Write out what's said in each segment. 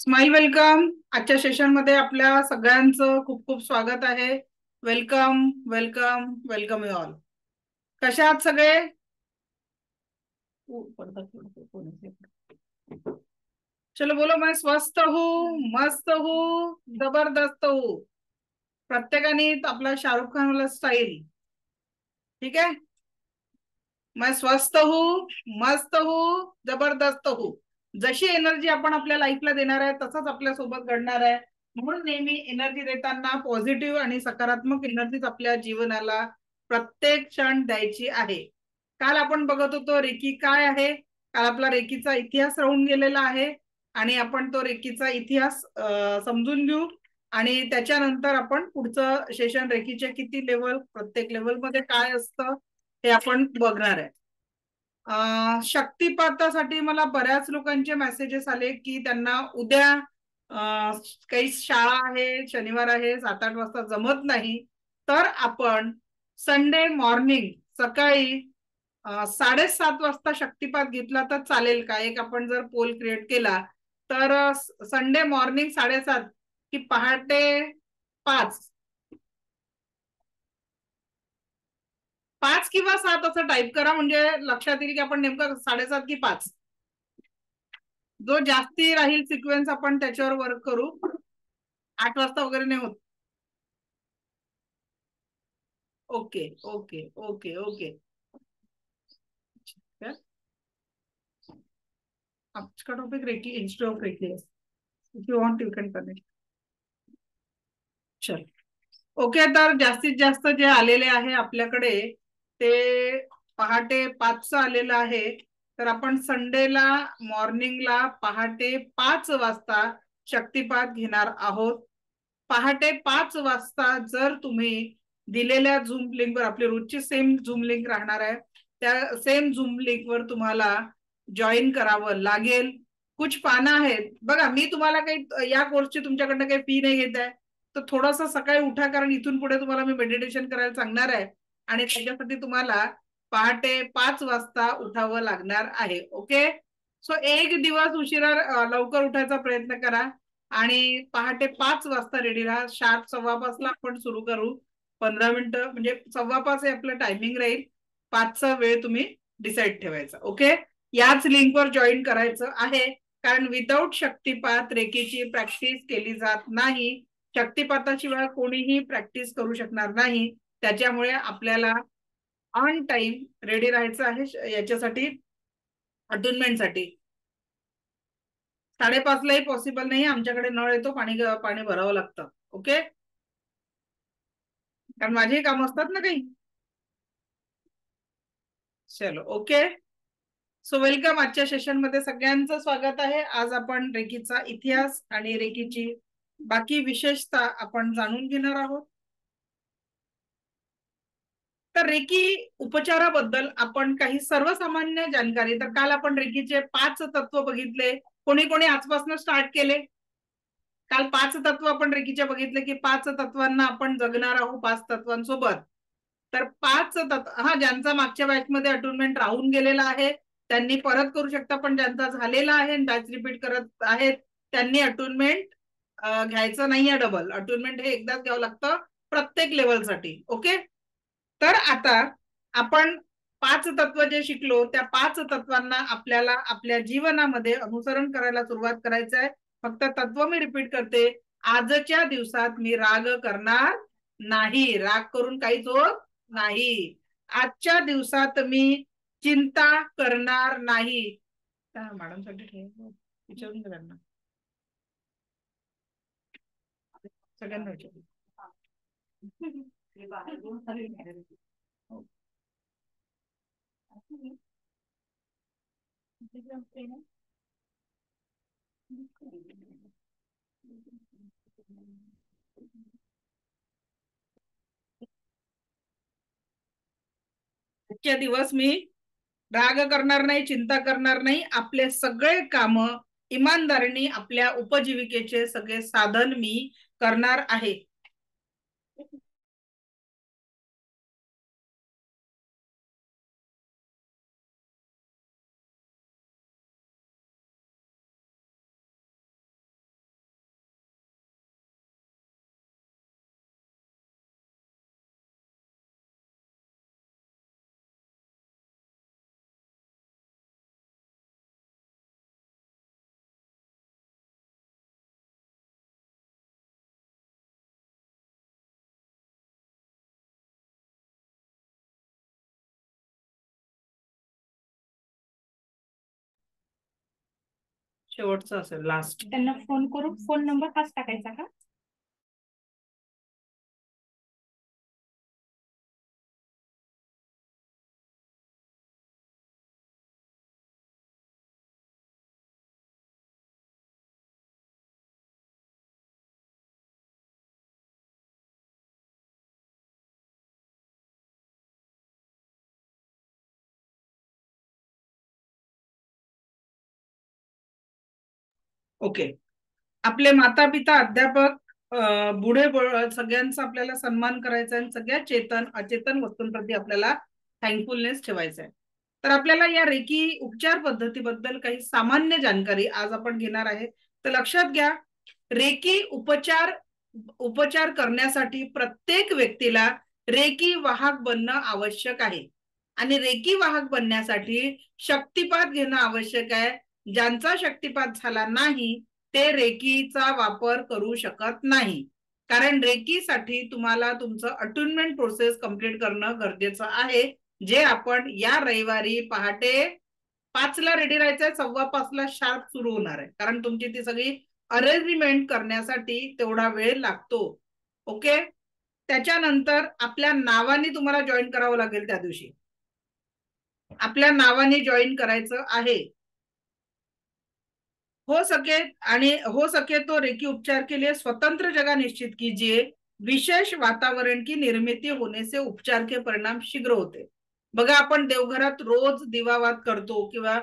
Smile welcome. आजच्या session मध्ये आपल्या सगळ्यांचं खूप खूप स्वागत आहे. Welcome welcome welcome you all. कशा आहात सगळे? चलो बोलो, मैं स्वस्थ हूँ, मस्त हूँ, जबरदस्त हूँ. प्रत्येकाने आपला शाहरुख खान वाला स्टाईल. ठीक आहे. मैं स्वस्थ हूँ, मस्त हूँ, जबरदस्त हूँ. जशी एनर्जी आपण आपल्या लाईफला देणार आहे तसंच आपल्या सोबत घडणार आहे. म्हणून नेहमी एनर्जी देताना पॉझिटिव्ह आणि सकारात्मक एनर्जीच आपल्या जीवनाला प्रत्येक क्षण द्यायची आहे. काल आपण बघत होतो रेकी काय आहे. काल आपला रेकीचा इतिहास राहून गेलेला आहे आणि आपण तो रेकीचा इतिहास समजून घेऊ आणि त्याच्यानंतर आपण पुढचं सेशन रेकीचे किती लेवल, प्रत्येक लेवलमध्ये काय असतं हे आपण बघणार आहे. शक्तिपातासाठी मला बऱ्याच लोकांचे मेसेजेस आले की त्यांना उद्या काही शाळा आहे, शनिवार आहे, 7-8 वाजता जमत नाही. तर आपण संडे मॉर्निंग सकाळी 7:30 वाजता शक्तिपात घेतला तर चालेल का? एक आपण जर पोल क्रिएट केला तर संडे मॉर्निंग 7:30 की पहाटे 5, 5 किंवा 7 असं टाईप करा म्हणजे लक्षात येईल की आपण नेमकं 7:30 की 5. जो जास्ती राहील सिक्वेन्स आपण त्याच्यावर वर्क करू. 8 वाजता वगैरे नाही होत. Okay okay okay okay. आज का topic reiki instead of reiki. If you want you can connect. चल. ओके. तर जास्तीत जास्त जे आलेले आहे आपल्याकडे ते पहाटे 5चं आलेलं आहे. तर आपण संडेला मॉर्निंगला पहाटे 5 वाजता शक्तिपात घेणार आहोत. पहाटे 5 वाजता जर तुम्ही दिलेल्या झूम लिंकवर, आपली रोजची सेम झूम लिंक राहणार आहे, त्या सेम झूम लिंकवर तुम्हाला जॉईन करावं लागेल. कुछ पाना आहेत बघा. मी तुम्हाला काही या कोर्सची तुमच्याकडनं काही फी नाही घेत आहे. तर थोडंसं सकाळी उठा, कारण इथून पुढे तुम्हाला मी मेडिटेशन करायला सांगणार आहे आणि त्याच्यासाठी तुम्हाला पहाटे 5 वाजता उठावं लागणार आहे. ओके. सो एक दिवस उशिरा लवकर उठायचा प्रयत्न करा आणि पहाटे 5 वाजता रेडी राहा. शार्प 5:15 आपण सुरू करू. 15 मिनिटं म्हणजे 5:15 हे आपलं टायमिंग राहील. 5चा वेळ तुम्ही डिसाईड ठेवायचा. ओके. याच लिंकवर जॉईन करायचं आहे, कारण विदाऊट शक्तिपात रेकीची प्रॅक्टिस केली जात नाही. शक्तिपाताशिवाय कोणीही प्रॅक्टिस करू शकणार नाही. त्याच्यामुळे आपल्याला ऑन टाइम रेडी राहायचं आहे याच्यासाठी, अटुनमेंटसाठी. 5:30लाही पॉसिबल नाही. आमच्याकडे नळ येतो, पाणी पाणी भरावं लागतं. ओके. कारण माझेही काम असतात ना काही. चलो ओके. So welcome. आजच्या सेशन मध्ये सगळ्यांचं स्वागत आहे. आज आपण रेकीचा इतिहास आणि रेकीची बाकी विशेषता आपण जाणून घेणार आहोत. तर रेकी उपचाराबद्दल आपण काही सर्वसामान्य जानकारी. तर काल आपण रेकीचे 5 तत्व बघितले. कोणी कोणी आजपासून स्टार्ट केले? काल 5 तत्व आपण रेकीचे बघितले की 5 तत्वांना आपण जगणार आहोत, 5 तत्वांसोबत. तर 5 तत्व, हा, ज्यांचा मागच्या बॅच मध्ये अटुनमेंट राहून गेलेला आहे त्यांनी परत करू शकता, पण ज्यांचा झालेला आहे बॅच रिपीट करत आहेत त्यांनी अटुनमेंट घ्यायचं नाहीये. डबल अटुनमेंट हे एकदाच घ्यावं लागतं प्रत्येक लेवलसाठी. ओके. तर आता आपण 5 तत्व जे शिकलो त्या 5 तत्वांना आपल्याला आपल्या जीवनामध्ये अनुसरण करायला सुरुवात करायचं आहे. फक्त तत्व मी रिपीट करते. आजच्या दिवसात मी राग करणार नाही. राग करून काहीच होत नाही. आजच्या दिवसात मी चिंता करणार नाही. मॅडमसाठी ठेव, विचारून घ्या त्यांना, सगळ्यांना विचारू. आजच्या दिवस मी राग करणार नाही, चिंता करणार नाही. आपले सगळे काम इमानदारीने, आपल्या उपजीविकेचे सगळे साधन मी करणार आहे. शेवटचा असेल, लास्ट. त्यांना फोन करून फोन नंबर हाच टाकायचा का? ओके. आपले माता पिता अध्यापक बुढे सगळ्यांचा आपल्याला सन्मान करायचा आहे, सगळ्या चेतन अचेतन वस्तूंप्रती आपल्याला थँकफुलनेस ठेवायचा आहे. तर आपल्याला या रेकी उपचार पद्धतीबद्दल काही सामान्य जानकारी आज आपण घेणार आहे. तर लक्षात घ्या, रेकी उपचार करण्यासाठी प्रत्येक व्यक्तीला रेकी वाहक बनणं आवश्यक आहे आणि रेकी वाहक बनण्यासाठी शक्तिपात घेणं आवश्यक आहे. ज्यांचा शक्तिपात झाला नाही ते रेकीचा वापर करू शकत नाही, कारण रेकीसाठी तुम्हाला तुमचं अटुनमेंट प्रोसेस कंप्लीट करणं गरजेचं आहे, जे आपण या रविवारी पहाटे 5ला रेडी राहायचंय, 5:15ला शार्प सुरू होणार आहे, कारण तुमची ती सगळी अरेंजमेंट करण्यासाठी तेवढा वेळ लागतो. ओके. त्याच्यानंतर आपल्या नावाने तुम्हाला जॉईन करावं लागेल. त्या दिवशी आपल्या नावाने जॉईन करायचं आहे. हो सके तो रेकी उपचार के लिए स्वतंत्र जगह निश्चित कीजिए. विशेष वातावरण की निर्मिती होने से उपचार के परिणाम शीघ्र होते. बघा, आपण देवघरात रोज दिवावात करतो किंवा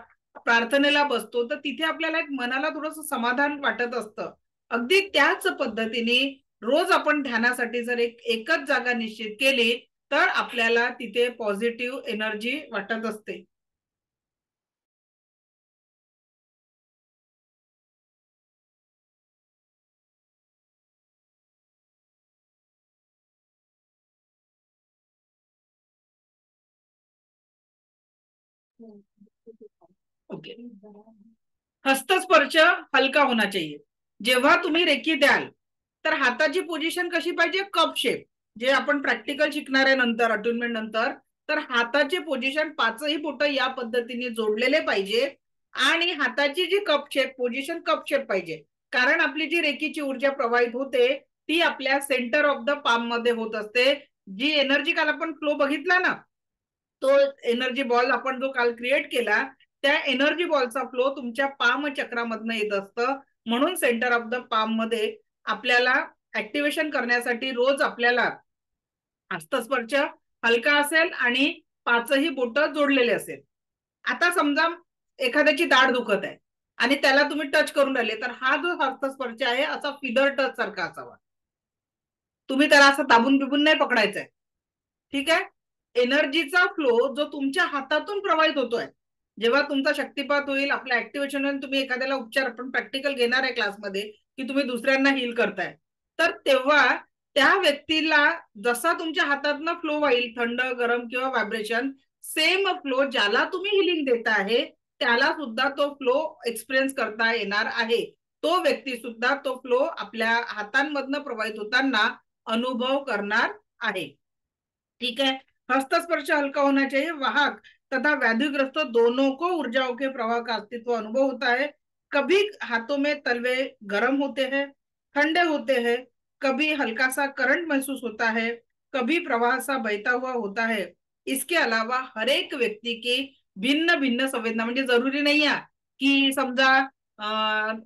प्रार्थनेला बसतो, तर तिथे आपल्याला एक मनाला थोडंसं समाधान वाटत असतं. अगदी त्याच पद्धतीने रोज आपण ध्यानासाठी जर एकच जागा निश्चित केली तर आपल्याला तिथे पॉझिटिव्ह एनर्जी वाटत असते. ओके. हस्तस्पर्श हलका होना चाहिए. जेव्हा तुम्ही रेकी द्याल तर हाताची पोझिशन कशी पाहिजे? Cup shape. जे आपण प्रॅक्टिकल शिकणार आहे नंतर, अटुनमेंट नंतर, तर हाताची पोझिशन 5ही बोट या पद्धतीने जोडलेले पाहिजे आणि हाताची जी cup shape position cup shape पाहिजे, कारण आपली जी रेकीची ऊर्जा प्रवाहित होते ती आपल्या सेंटर ऑफ द पाम मध्ये होत असते. जी एनर्जी काल आपण फ्लो बघितला ना, तो एनर्जी बॉल आपण जो काल क्रिएट केला, त्या एनर्जी बॉलचा फ्लो तुमच्या पाम चक्रामधनं येत असतं. म्हणून सेंटर ऑफ द पाम मध्ये आपल्याला ऍक्टिव्हेशन करण्यासाठी रोज आपल्याला हस्तस्पर्श हलका असेल आणि 5ही बोट जोडलेले असेल. आता समजा एखाद्याची दाढ दुखत आहे आणि त्याला तुम्ही टच करून राहिले, तर हा जो हस्तस्पर्श आहे असा फिदर टच सारखा असावा. तुम्ही त्याला असं दाबून बिबून नाही पकडायचंय. ठीक आहे. एनर्जीचा फ्लो जो तुमच्या हातातून प्रवाहित होतोय, जेव्हा तुमचा शक्तिपात होईल, आपल्या ऍक्टिव्हेशन, तुम्ही एखाद्याला उपचार, आपण प्रॅक्टिकल घेणार आहे क्लासमध्ये की तुम्ही दुसऱ्यांना हील करताय, तर तेव्हा त्या व्यक्तीला जसा तुमच्या हातातनं फ्लो होईल, थंड गरम किंवा व्हायब्रेशन, सेम फ्लो ज्याला तुम्ही हिलिंग देता आहे त्याला सुद्धा तो फ्लो एक्सपिरियन्स करता येणार आहे. तो व्यक्ती सुद्धा तो फ्लो आपल्या हातांमधनं प्रवाहित होताना अनुभव करणार आहे. ठीक है. हस्तस्पर्श हल्का होना चाहिए. वाहक तथा व्याधिग्रस्त दोनों को ऊर्जाओं के प्रवाह का अस्तित्व अनुभव होता है. कभी हाथों में तलवे गर्म होते हैं, ठंडे होते हैं, कभी हल्का सा करंट महसूस होता है, कभी प्रवाह सा बहता हुआ होता है. इसके अलावा हर एक व्यक्ती की भिन्न भिन्न संवेदना, म्हणजे जरुरी नाही आहे की समजा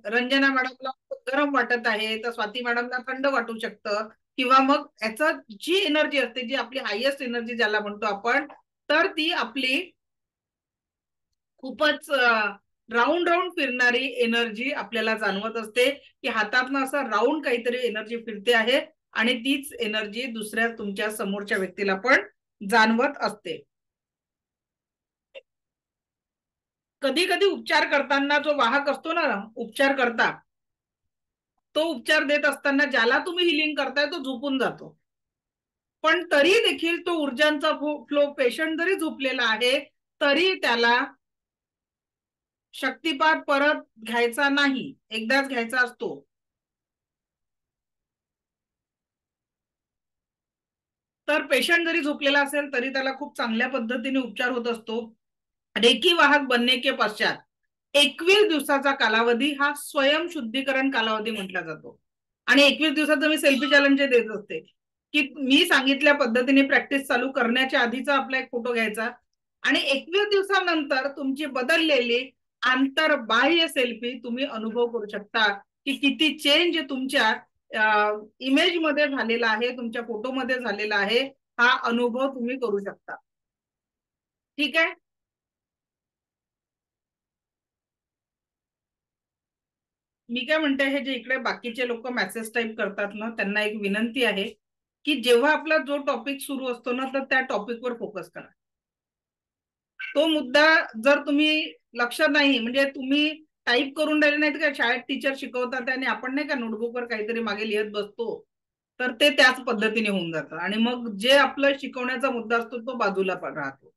रंजना मॅडमला गरम वाटत आहे तर स्वाती मॅडमला थंड वाटू शकतं, किंवा मग याचा जी एनर्जी असते, जी आपली हायेस्ट एनर्जी ज्याला म्हणतो आपण, तर ती आपली खूपच राऊंड राऊंड फिरणारी एनर्जी आपल्याला जाणवत असते, की हातातनं असं राऊंड काहीतरी एनर्जी फिरते आहे आणि तीच एनर्जी दुसऱ्या तुमच्या समोरच्या व्यक्तीला पण जाणवत असते. कधी कधी उपचार करताना जो वाहक असतो ना, उपचार करता, तो उपचार देत असताना ज्याला तुम्ही हिलिंग करताय तो झोपून जातो, पण तरी देखील तो ऊर्जांचा फ्लो, पेशंट जरी झोपलेला आहे तरी त्याला शक्तिपात परत घ्यायचा नाही, एकदाच घ्यायचा असतो. तर पेशंट जरी झोपलेला असेल तरी त्याला खूप चांगल्या पद्धतीने उपचार होत असतो. रेकी वाहक बनने के पश्चात 21 दिवसाचा कालावधी हा स्वयंशुद्धीकरण कालावधी म्हटला जातो. आणि 21 दिवसाचं मी सेल्फी चॅलेंज देत असते की मी सांगितल्या पद्धतीने प्रॅक्टिस चालू करण्याच्या आधीचा आपला एक फोटो घ्यायचा आणि 21 दिवसानंतर तुमची बदललेली आंतरबाह्य सेल्फी तुम्ही अनुभव करू शकता की किती चेंज तुमच्या इमेज मध्ये झालेला आहे, तुमच्या फोटोमध्ये झालेला आहे. हा अनुभव तुम्ही करू शकता. ठीक आहे. मी काय म्हणते, हे जे इकडे बाकीचे लोक मेसेज टाईप करतात ना, त्यांना एक विनंती आहे की जेव्हा आपला जो टॉपिक सुरू असतो ना, तर त्या टॉपिकवर फोकस करा. तो मुद्दा जर तुम्ही लक्षात नाही, म्हणजे तुम्ही टाईप करून राहिले नाहीत का, शाळेत टीचर शिकवतात आणि आपण नाही का नोटबुकवर काहीतरी मागे लिहित बसतो, तर ते त्याच पद्धतीने होऊन जातं आणि मग जे आपलं शिकवण्याचा मुद्दा असतो तो बाजूला राहतो.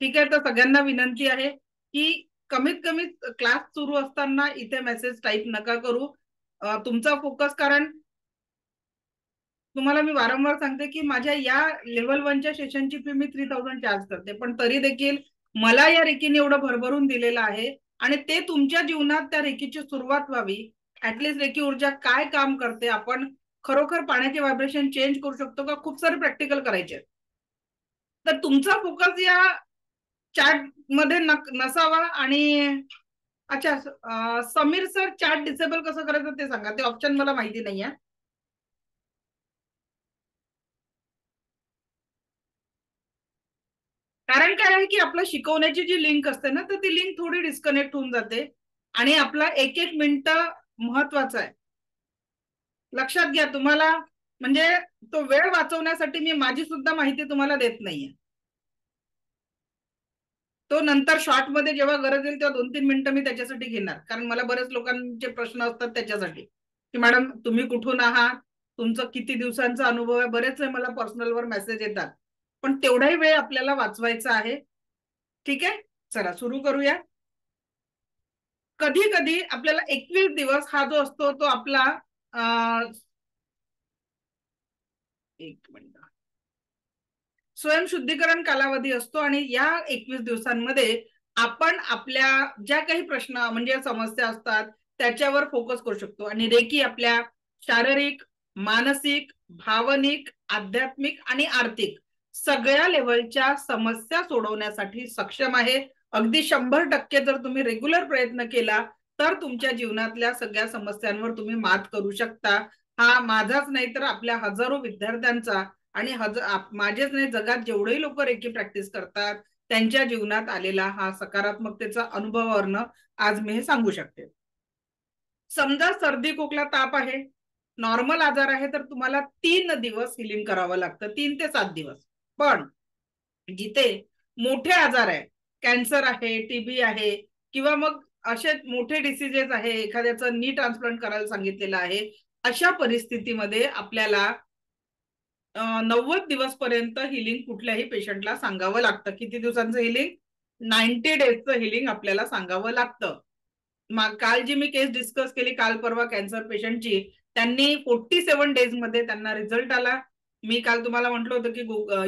ठीक आहे. तर सगळ्यांना विनंती आहे की कमीत कमी क्लास सुरू असताना इथे मेसेज टाईप नका करू. तुमचा फोकस, कारण तुम्हाला मी वारंवार सांगते की माझ्या या लेवल 1च्या सेशनची फी मी 3000 चार्ज करते, पण तरी देखील मला या रेकीने एवढं भरभरून दिलेलं आहे आणि ते तुमच्या जीवनात त्या रेकीची सुरुवात व्हावी. ऍटलीस्ट रेकी ऊर्जा काय काम करते, आपण खरोखर पाण्याचे व्हायब्रेशन चेंज करू शकतो का, खूप सारे प्रॅक्टिकल करायचे. तर तुमचा फोकस या चॅट मध्ये नसावा. आणि अच्छा, समीर सर, चॅट डिसेबल कसं करायचं ते सांगा, ते ऑप्शन मला माहिती नाहीये. कारण काय आहे की आपलं शिकवण्याची जी लिंक असते ना, तर ती लिंक थोडी डिस्कनेक्ट होऊन जाते आणि आपला एक एक मिनिट महत्वाचा आहे. लक्षात घ्या. तुम्हाला म्हणजे तो वेळ वाचवण्यासाठी मी माझी सुद्धा माहिती तुम्हाला देत नाहीये. तो नंतर शॉर्ट मध्ये जेव्हा गरज येईल तेव्हा 2-3 मिनिटं मी त्याच्यासाठी घेणार, कारण मला बरेच लोकांचे प्रश्न असतात त्याच्यासाठी की मॅडम तुम्ही कुठून आहात, तुमचं किती दिवसांचा अनुभव आहे, बरेच मला पर्सनलवर मेसेज येतात, पण तेवढाही वेळ आपल्याला वाचवायचा आहे. ठीक आहे. चला सुरू करूया. कधी कधी आपल्याला 21 दिवस हा जो असतो तो आपला एक मिनिट, स्वयंशुद्धीकरण कालावधी असतो आणि या 21 दिवसांमध्ये आपण आपल्या ज्या काही प्रश्न म्हणजे समस्या असतात त्याच्यावर फोकस करू शकतो. आणि रेकी आपल्या शारीरिक, मानसिक, भावनिक, आध्यात्मिक आणि आर्थिक सगळ्या लेवलच्या समस्या सोडवण्यासाठी सक्षम आहे. अगदी 100% जर तुम्ही रेग्युलर प्रयत्न केला तर तुमच्या जीवनातल्या सगळ्या समस्यांवर तुम्ही मात करू शकता. हा माझाच नाही तर आपल्या हजारो विद्यार्थ्यांचा आणि माझेच नाही, जगात जेवढेही लोक रेकी प्रॅक्टिस करतात त्यांच्या जीवनात आलेला हा सकारात्मकतेचा अनुभवावरनं आज मी हे सांगू शकते. समजा सर्दी, खोकला, ताप आहे, नॉर्मल आजार आहे, तर तुम्हाला 3 दिवस हिलिंग करावं लागतं, 3 ते 7 दिवस. पण जिथे मोठे आजार आहे, कॅन्सर आहे, टीबी आहे किंवा मग असे मोठे डिसीजेस आहे, एखाद्याचं नी ट्रान्सप्लांट करायला सांगितलेलं आहे, अशा परिस्थितीमध्ये आपल्याला 90 दिवस पर्यंत हिलिंग कुठल्याही पेशंटला सांगावं लागतं. किती दिवसांचं हिलिंग? 90 डेजचं हिलिंग आपल्याला सांगावं लागतं. काल जी मी केस डिस्कस केली काल परवा कॅन्सर पेशंटची, त्यांनी 47 डेज मध्ये त्यांना रिझल्ट आला. मी काल तुम्हाला म्हटलं होतं की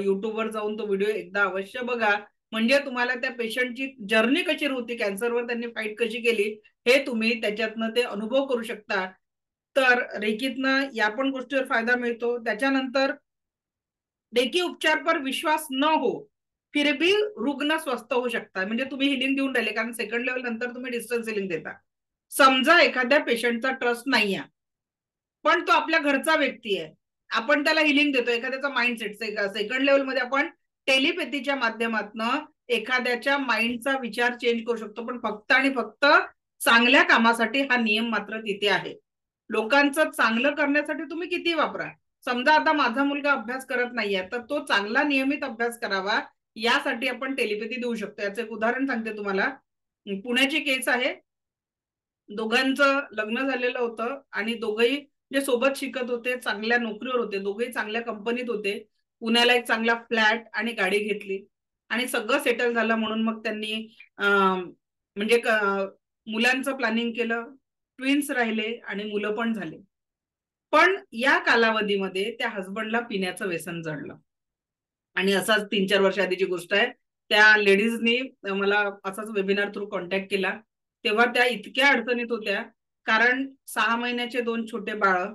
युट्यूबवर जाऊन तो व्हिडिओ एकदा अवश्य बघा, म्हणजे तुम्हाला त्या पेशंटची जर्नी कशी होती, कॅन्सरवर त्यांनी फाईट कशी केली, हे तुम्ही त्याच्यातनं ते अनुभव करू शकता. तर रेकीतनं या पण गोष्टीवर फायदा मिळतो. त्याच्यानंतर रेकी उपचार पर विश्वास न हो फिर भी रुग्ण स्वस्थ होऊ शकता. म्हणजे तुम्ही हिलिंग देऊन राहिले, कारण सेकंड लेवल नंतर तुम्ही डिस्टन्स हिलिंग देता. समजा एखाद्या पेशंटचा ट्रस्ट नाही आहे, पण तो आपल्या घरचा व्यक्ती आहे, आपण त्याला हिलिंग देतो. एखाद्याचा माइंडसेट सेकंड लेवल मध्ये आपण टेलिपॅथीच्या माध्यमातून एखाद्याच्या माइंडचा विचार चेंज करू शकतो, पण फक्त आणि फक्त चांगल्या कामासाठी हा नियम मात्र तिथे आहे. लोकांचं चांगलं करण्यासाठी तुम्ही किती वापरा. समजा आता माझा मुलगा अभ्यास करत नाहीये, तर तो चांगला नियमित अभ्यास करावा यासाठी आपण टेलिपॅथी देऊ शकतो. याचं एक उदाहरण सांगते तुम्हाला. पुण्याची केस आहे. दोघांचं लग्न झालेलं होतं आणि दोघंही जे सोबत शिकत होते, चांगल्या नोकरीवर होते, दोघेही चांगल्या कंपनीत होते. पुण्याला एक चांगला फ्लॅट आणि गाडी घेतली आणि सगळं सेटल झालं. म्हणून मग त्यांनी म्हणजे मुलांचं प्लॅनिंग केलं, ट्विन्स राहिले आणि मुलं पण झाले. पण या कालावधीमध्ये त्या हसबंडला पिण्याचं व्यसन जडलं आणि असाच 3-4 वर्ष आधीची गोष्ट आहे. त्या लेडीजनी मला असाच वेबिनार थ्रू कॉन्टॅक्ट केला तेव्हा त्या इतक्या अडचणीत होत्या, कारण 6 महिन्याचे 2 छोटे बाळ,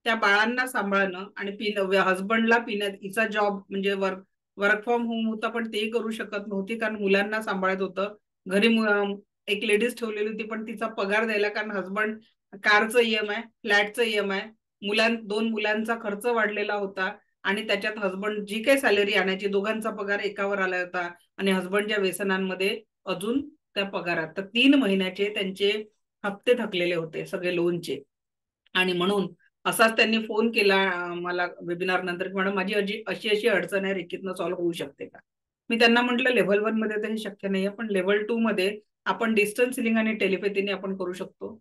त्या बाळांना सांभाळणं आणि हसबंडला पिण्यात, हिचा जॉब म्हणजे वर्क फ्रॉम होम होता पण तेही करू शकत नव्हती कारण मुलांना सांभाळत होतं. घरी एक लेडीज ठेवलेली होती पण तिचा पगार द्यायला, कारण हसबंड कारचं ईएमआय, फ्लॅटचं ईएमआय, 2 मुलांचा खर्च वाढलेला होता आणि त्याच्यात हसबंड जी काही सॅलरी आणायची, दोघांचा पगार एकावर आला होता आणि हसबंडच्या व्यसनांमध्ये अजून त्या पगारात. तर 3 महिन्याचे त्यांचे हप्ते थकलेले होते सगळे लोनचे. आणि म्हणून असाच त्यांनी फोन केला मला वेबिनार नंतर, मॅडम माझी अशी अशी अडचण आहे, रेकीतनं सॉल्व्ह होऊ शकते का? मी त्यांना म्हटलं लेव्हल 1 मध्ये तर हे शक्य नाहीये, पण लेव्हल 2 मध्ये आपण डिस्टन्स हिलिंग आणि टेलिपॅथीने आपण करू शकतो.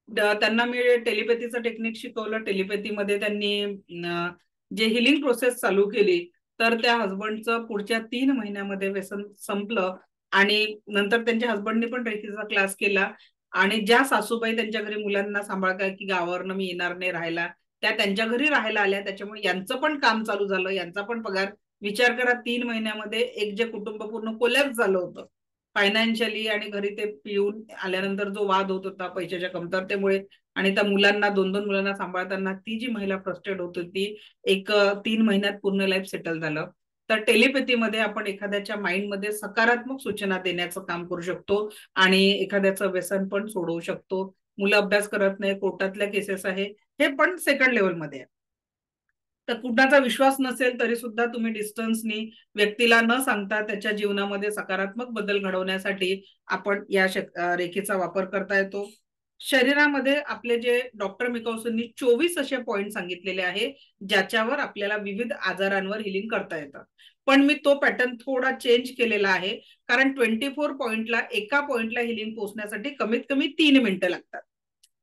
त्यांना मी टेलिपॅथीचं टेक्निक शिकवलं. टेलिपॅथीमध्ये त्यांनी जे हिलिंग प्रोसेस चालू केली, तर त्या हसबंडचं पुढच्या 3 महिन्यामध्ये व्यसन संपलं. आणि नंतर त्यांच्या हसबंडनी पण रेकीचा क्लास केला. आणि ज्या सासूबाई त्यांच्या घरी मुलांना सांभाळतात की गावावरनं मी येणार नाही राहायला, त्या त्यांच्या घरी राहायला आल्या. त्याच्यामुळे यांचं पण काम चालू झालं, यांचा पण पगार. विचार करा, 3 महिन्यामध्ये एक जे कुटुंब पूर्ण कोलॅप्स झालं होतं फायनान्शियली, आणि घरी ते पिऊन आल्यानंतर जो वाद होत होता पैशाच्या कमतरतेमुळे, आणि त्या मुलांना 2-2 मुलांना सांभाळताना ती जी महिला फ्रस्ट्रेट होत होती, एक 3 महिन्यात पूर्ण लाईफ सेटल झालं. तर टेलिपॅथीमध्ये आपण एखाद्याच्या माइंडमध्ये सकारात्मक सूचना देण्याचं काम करू शकतो आणि एखाद्याचं व्यसन पण सोडवू शकतो. मुलं अभ्यास करत नाही, कोर्टातल्या केसेस आहे, हे पण सेकंड लेवलमध्ये आहे. तर कुणाचा विश्वास नसेल तरी सुद्धा तुम्ही डिस्टन्सनी व्यक्तीला न सांगता त्याच्या जीवनामध्ये सकारात्मक बदल घडवण्यासाठी आपण या रेखेचा वापर करता येतो. शरीरामध्ये आपले जे डॉक्टर मिकाउसननी 24 असे पॉइंट सांगितलेले आहे ज्याच्यावर आपल्याला विविध आजारांवर हिलिंग करता येतं. पण मी तो पॅटर्न थोडा चेंज केलेला आहे, कारण 24 पॉइंटला, एका पॉइंटला हिलिंग पोहोचण्यासाठी कमीत कमी 3 मिनिटं लागतात.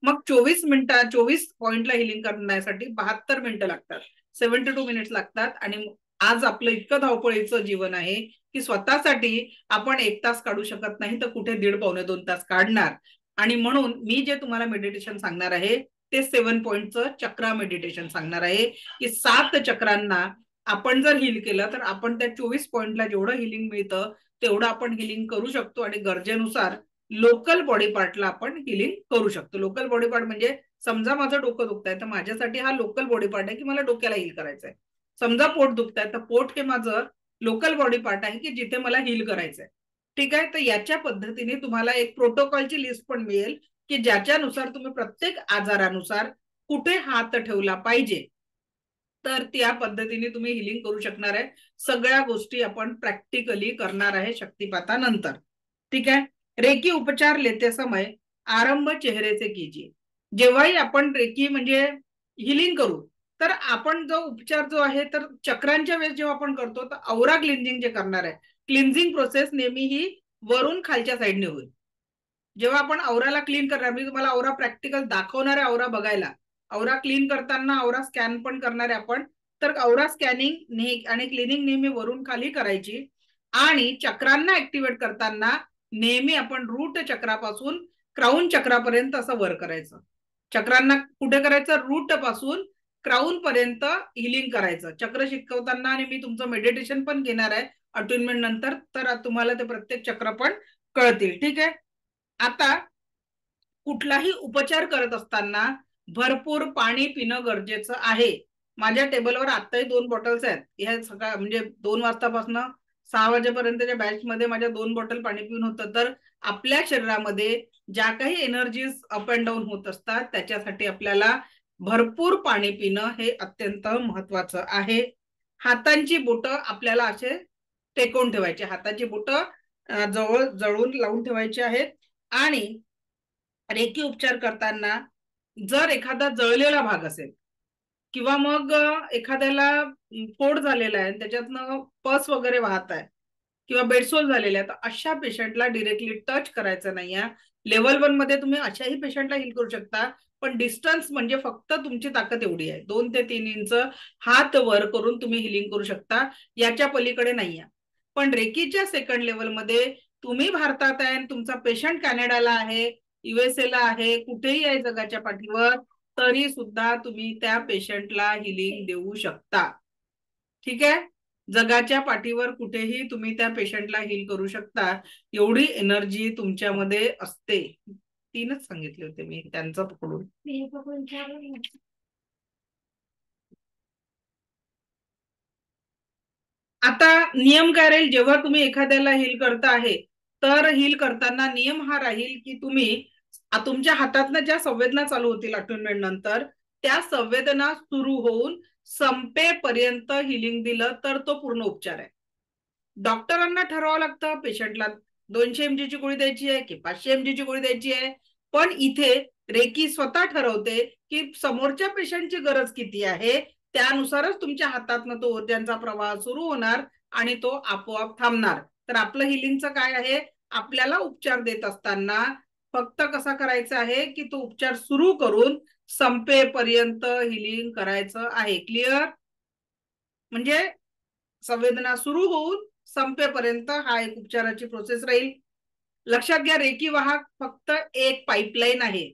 मग 24 पॉइंटला हिलिंग करण्यासाठी 72 मिनिटं लागतात, 72 मिनिट्स लागतात. आणि आज आपलं इतकं धावपळीचं जीवन आहे की स्वतःसाठी आपण 1 तास काढू शकत नाही, तर कुठे 1.5-2 तास काढणार. आणि म्हणून मी जे तुम्हाला मेडिटेशन सांगणार आहे ते 7 पॉइंटचं चक्रा मेडिटेशन सांगणार आहे, की 7 चक्रांना आपण जर हिल केलं तर आपण त्या 24 पॉइंटला जेवढं हिलिंग मिळतं तेवढं आपण हिलिंग करू शकतो. आणि गरजेनुसार लोकल बॉडी पार्टला आपण हिलिंग करू शकतो. लोकल बॉडी पार्ट म्हणजे, समजा माझं डोकं दुखतंय तर माझ्यासाठी हा लोकल बॉडी पार्ट आहे की मला डोक्याला हिल करायचंय. समजा पोट दुखतंय तर पोट हे माझं लोकल बॉडी पार्ट आहे की जिथे मला हिल करायचंय. ठीक आहे. तर याच्या पद्धतीने तुम्हाला एक प्रोटोकॉलची लिस्ट पण मिळेल की ज्याच्यानुसार तुम्ही प्रत्येक आजारानुसार कुठे हात ठेवला पाहिजे, तर त्या पद्धतीने तुम्ही हिलिंग करू शकणार आहे. सगळ्या गोष्टी आपण प्रॅक्टिकली करणार आहे शक्तिपातानंतर. ठीक आहे. रेकी उपचार लेते समय आरंभ चेहरे से कीजिए. जेव्हाही आपण रेकी म्हणजे हिलिंग करू, तर आपण जो उपचार जो आहे, तर चक्रांच्या वेळेस जेव्हा आपण करतो तर औरा क्लिन्झिंग जे करणार आहे, क्लिन्झिंग प्रोसेस नेहमी ही वरून खालच्या साईडने होईल. जेव्हा आपण औराला क्लीन करणार, मी तुम्हाला औरा प्रॅक्टिकल दाखवणार आहे. औरा बघायला, औरा क्लीन करताना औरा स्कॅन पण करणार आहे आपण. तर औरा स्कॅनिंग आणि क्लिनिंग नेहमी वरून खाली करायची. आणि चक्रांना ऍक्टिव्हेट करताना नेहमी आपण रूट चक्रापासून क्राऊन चक्रापर्यंत असं वर करायचं. चक्रांना कुठे करायचं? रूट पासून क्राऊन पर्यंत हिलिंग करायचं. चक्र शिकवताना आणि मी तुमचं मेडिटेशन पण घेणार आहे अटुनमेंट नंतर, तर तुम्हाला ते प्रत्येक चक्र पण कळतील. ठीक आहे. आता कुठलाही उपचार करत असताना भरपूर पाणी पिणं गरजेचं आहे. माझ्या टेबलवर आताही 2 बॉटल्स आहेत. ह्या सकाळ म्हणजे 2 वाजतापासून 6 वाजेपर्यंतच्या बॅच मध्ये माझ्या 2 बॉटल पाणी पिऊन होतं. तर आपल्या शरीरामध्ये ज्या काही एनर्जीज अप अँड डाऊन होत असतात त्याच्यासाठी आपल्याला भरपूर पाणी पिणं हे अत्यंत महत्वाचं आहे. हातांची बोटं आपल्याला असे टेकवून ठेवायचे, हाताची बोटं जवळ जळून लावून ठेवायची आहेत. आणि रेकी उपचार करताना जर एखादा जळलेला भाग असेल किंवा मग एखाद्याला फोड झालेला आहे, त्याच्यातनं पस वगैरे वाहत आहे किंवा बेडसोल झालेला आहे, तर अशा पेशंटला डिरेक्टली टच करायचं नाही. लेवल 1 मध्ये तुम्ही अशाही पेशंटला हील करू शकता, पण डिस्टन्स म्हणजे फक्त तुमची ताकद एवढी आहे, 2 ते 3 इंच हात वर करून तुम्ही हिलिंग करू शकता, याच्या पलीकडे नाही आहे. पण रेकीच्या सेकंड लेवल मध्ये तुम्ही भारतात आहे, तुमचा पेशंट कॅनडाला आहे, युएसए ला आहे, कुठेही आहे जगाच्या पाठीवर, तरी सुद्धा तुम्ही त्या पेशंटला हिलिंग देऊ शकता. ठीक आहे. जगाच्या पाठीवर कुठेही तुम्ही त्या पेशंटला हील करू शकता, एवढी एनर्जी तुमच्यामध्ये असते. 3च सांगितले होते मी त्यांचं पकडून. आता नियम काय राहील, जेव्हा तुम्ही एखाद्याला हील करता आहे तर हील करताना नियम हा राहील की तुम्ही तुमच्या हातातनं ज्या संवेदना चालू होतील अटुनमेंट नंतर त्या संवेदना सुरू होऊन संपेपर्यंत हिलिंग दिलं तर तो पूर्ण उपचार आहे. डॉक्टरांना ठरवावं लागतं पेशंटला 200 mg ची गोळी द्यायची आहे की 500 mg ची गोळी द्यायची आहे, पण इथे रेकी स्वतः ठरवते की समोरच्या पेशंटची गरज किती आहे, त्यानुसारच तुमच्या हातातनं तो ऊर्जांचा प्रवाह सुरू होणार आणि तो आपोआप थांबणार. तर आपलं हिलिंगचं काय आहे, आपल्याला उपचार देत असताना फक्त कसा करायचा आहे की तो उपचार सुरू करून संपेपर्यंत हिलिंग करायचं आहे. क्लिअर? म्हणजे संवेदना सुरू होऊन संपेपर्यंत हा एक उपचाराची प्रोसेस राहील. लक्षात घ्या, रेकी वाहक फक्त एक पाईपलाईन आहे.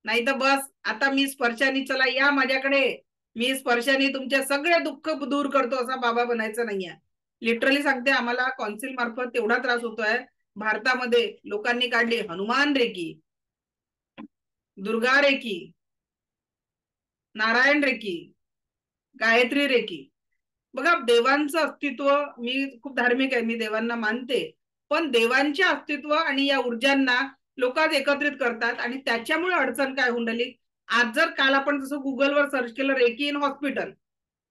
नाही तर बस आता मी स्पर्शाने चला या माझ्याकडे, मी स्पर्शाने तुमचे सगळे दुःख दूर करतो असा बाबा बनायचं नाहीये. लिटरली सांगते, आम्हाला कौन्सिल मार्फत तेवढा त्रास होतोय. भारतामध्ये लोकांनी काढली Hanuman reiki, Durga reiki, Narayan reiki, Gayatri reiki. बघा, देवांचं अस्तित्व, मी खूप धार्मिक आहे, मी देवांना मानते, पण देवांचे अस्तित्व आणि या ऊर्जांना लोक आज एकत्रित करतात आणि त्याच्यामुळे अडचण काय होऊन राहिली. आज जर काल आपण जसं गुगलवर सर्च केलं रेकी इन हॉस्पिटल,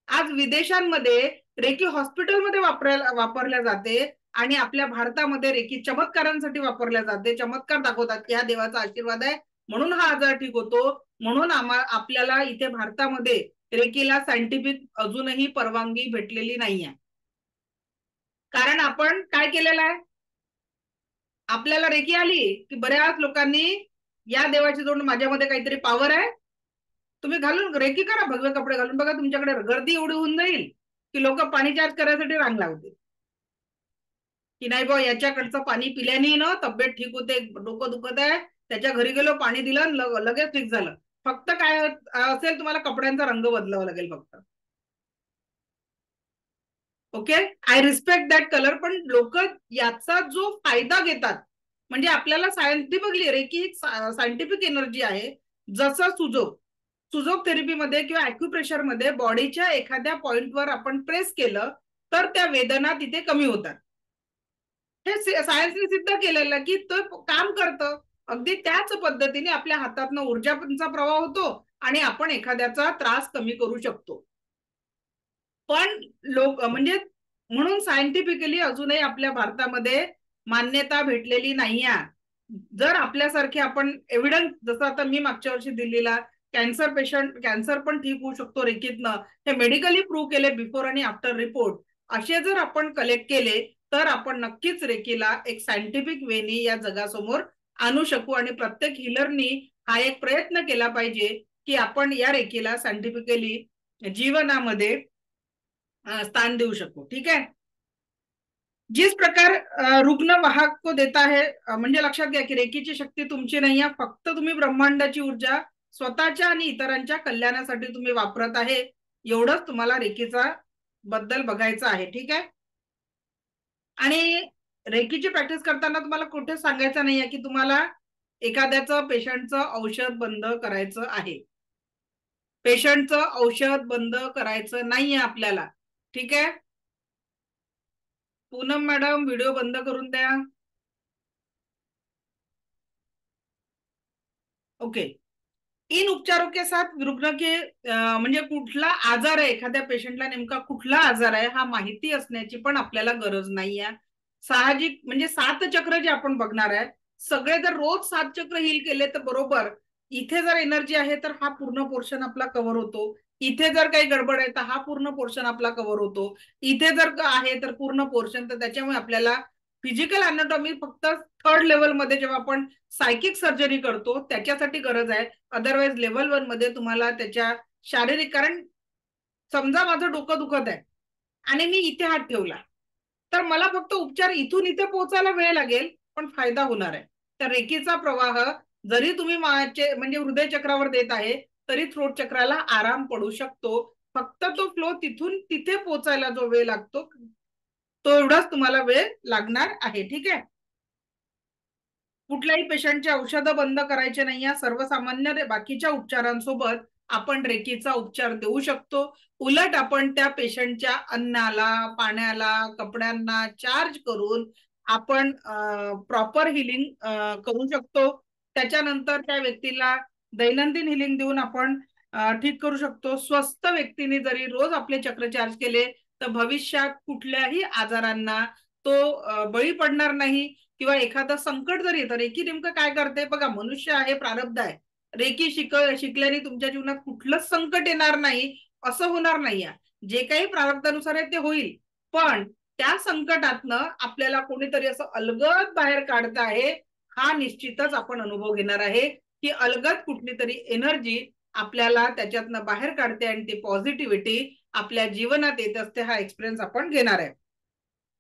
आज विदेशांमध्ये रेकी हॉस्पिटलमध्ये वापरल्या जाते आणि आपल्या भारतामध्ये रेकी चमत्कारांसाठी वापरल्या जाते. चमत्कार दाखवतात की हा देवाचा आशीर्वाद आहे म्हणून हा आजार ठीक होतो. म्हणून आपल्याला इथे भारतामध्ये रेकीला सायंटिफिक अजूनही परवानगी भेटलेली नाहीये. कारण आपण काय केलेलं आहे, आपल्याला रेकी आली की बऱ्याच लोकांनी या देवाची जोड माझ्यामध्ये काहीतरी पॉवर आहे, तुम्ही घालून रेकी करा, भगवे कपडे घालून बघा, तुमच्याकडे गर्दी एवढी होऊन जाईल की लोक पाणी चार्ज करायसाठी रांग लावतील की नाही बा याच्याकडचं पाणी पिल्याने ना तब्येत ठीक होते, डोकं दुखत आहे, त्याच्या घरी गेलो, पाणी दिलं, लगेच ठीक झालं. फक्त काय असेल, तुम्हाला कपड्यांचा रंग बदलावा लागेल फक्त. Okay, I respect that colour, पण लोक याचा जो फायदा घेतात, म्हणजे आपल्याला सायंटिफिकली रेकी एक सायंटिफिक एनर्जी आहे. जसं सुजोग थेरपीमध्ये किंवा ॲक्युप्रेशर मध्ये बॉडीच्या एखाद्या पॉइंटवर आपण प्रेस केलं तर त्या वेदना तिथे कमी होतात. हे सायन्सने सिद्ध केलेलं की तो काम करतं. अगदी त्याच पद्धतीने आपल्या हातातनं ऊर्जाचा प्रवाह होतो आणि आपण एखाद्याचा त्रास कमी करू शकतो. पण लोक म्हणजे म्हणून सायंटिफिकली अजूनही आपल्या भारतामध्ये मान्यता भेटलेली नाहीये. जर आपल्यासारखे आपण एव्हिडन्स, जसं आता मी मागच्या वर्षी दिल्लीला कॅन्सर पेशंट, कॅन्सर पण ठीक होऊ शकतो रेकीतनं, हे मेडिकली प्रूव्ह केले बिफोर आणि आफ्टर रिपोर्ट, असे जर आपण कलेक्ट केले तर आपण नक्कीच रेकीला एक सायंटिफिक वेनी या जगासमोर आणू शकू. आणि प्रत्येक हिलरनी हा एक प्रयत्न केला पाहिजे की आपण या रेकीला सायंटिफिकली जीवनामध्ये स्थान देऊ शकू. ठीक आहे. जिस प्रकार रुग्ण वाहक को देता है, म्हणजे लक्षात घ्या की रेकीची शक्ती तुमची नाही आहे, फक्त तुम्ही ब्रह्मांडाची ऊर्जा स्वतःच्या आणि इतरांच्या कल्याणासाठी तुम्ही वापरत आहे. एवढंच तुम्हाला रेकीचा बद्दल बघायचं आहे. ठीक आहे. आणि रेकीची प्रॅक्टिस करताना तुम्हाला कुठे सांगायचं नाहीये की तुम्हाला एखाद्याचं पेशंटचं औषध बंद करायचं आहे. पेशंटचं औषध बंद करायचं नाहीये आपल्याला. ठीक आहे. पूनम मॅडम, व्हिडिओ बंद करून द्या. ओके. इन उपचारों के साथ रुग्ण के म्हणजे कुठला आजार आहे, एखाद्या पेशंटला नेमका कुठला आजार आहे हा माहिती असण्याची पण आपल्याला गरज नाहीये. साहजिक म्हणजे 7 चक्र जे आपण बघणार आहे, सगळे जर रोज 7 चक्र हील केले तर बरोबर इथे जर एनर्जी आहे तर हा पूर्ण पोर्शन आपला कव्हर होतो. इथे जर काही गडबड आहे तर हा पूर्ण पोर्शन आपला कव्हर होतो. इथे जर आहे तर पूर्ण पोर्शन. तर त्याच्यामुळे आपल्याला फिजिकल अनाटॉमी फक्त 3rd लेवल मध्ये जेव्हा आपण सायकिक सर्जरी करतो त्याच्यासाठी गरज आहे. अदरवाईज लेवल 1 मध्ये तुम्हाला त्याच्या शारीरिक, कारण समजा माझं डोकं दुखत आहे आणि मी इथे हात ठेवला तर मला फक्त उपचार इथून इथे पोहोचायला वेळ लागेल पण फायदा होणार आहे. तर रेकीचा प्रवाह जरी तुम्ही म्हणजे हृदय चक्रावर देत आहे तरी थ्रोट चक्राला आराम पडू शकतो. फक्त तो फ्लो तिथून तिथे पोहोचायला जो वेळ लागतो तो एवढाच तुम्हाला वेळ लागणार आहे. ठीक आहे. कुठल्याही पेशंटचे औषधं बंद करायचे नाही. या सर्वसामान्य बाकीच्या उपचारांसोबत आपण रेकीचा उपचार देऊ शकतो. उलट आपण त्या पेशंटच्या अन्नाला, पाण्याला, कपड्यांना चार्ज करून आपण प्रॉपर हिलिंग करू शकतो. त्याच्यानंतर त्या व्यक्तीला दैनंदिन हिलिंग देऊन आपण ठीक करू शकतो. स्वस्थ व्यक्तीने जरी रोज आपले चक्र चार्ज केले तर भविष्यात कुठल्याही आजारांना तो बळी पडणार नाही. किंवा एखादं संकट जरी येतं, रेकी नेमकं काय करते बघा, मनुष्य आहे, प्रारब्ध आहे. रेकी शिकल्याने तुमच्या जीवनात कुठलंच संकट येणार नाही असं होणार नाही. जे काही प्रारब्धानुसार आहे ते होईल, पण त्या संकटातनं आपल्याला कोणीतरी असं अलगद बाहेर काढत आहे हा निश्चितच आपण अनुभव घेणार आहे की अलगद कुठली तरी एनर्जी आपल्याला त्याच्यातनं बाहेर काढते आणि ती पॉझिटिव्हिटी आपल्या जीवनात येत असते. हा एक्सपिरियन्स आपण घेणार आहे.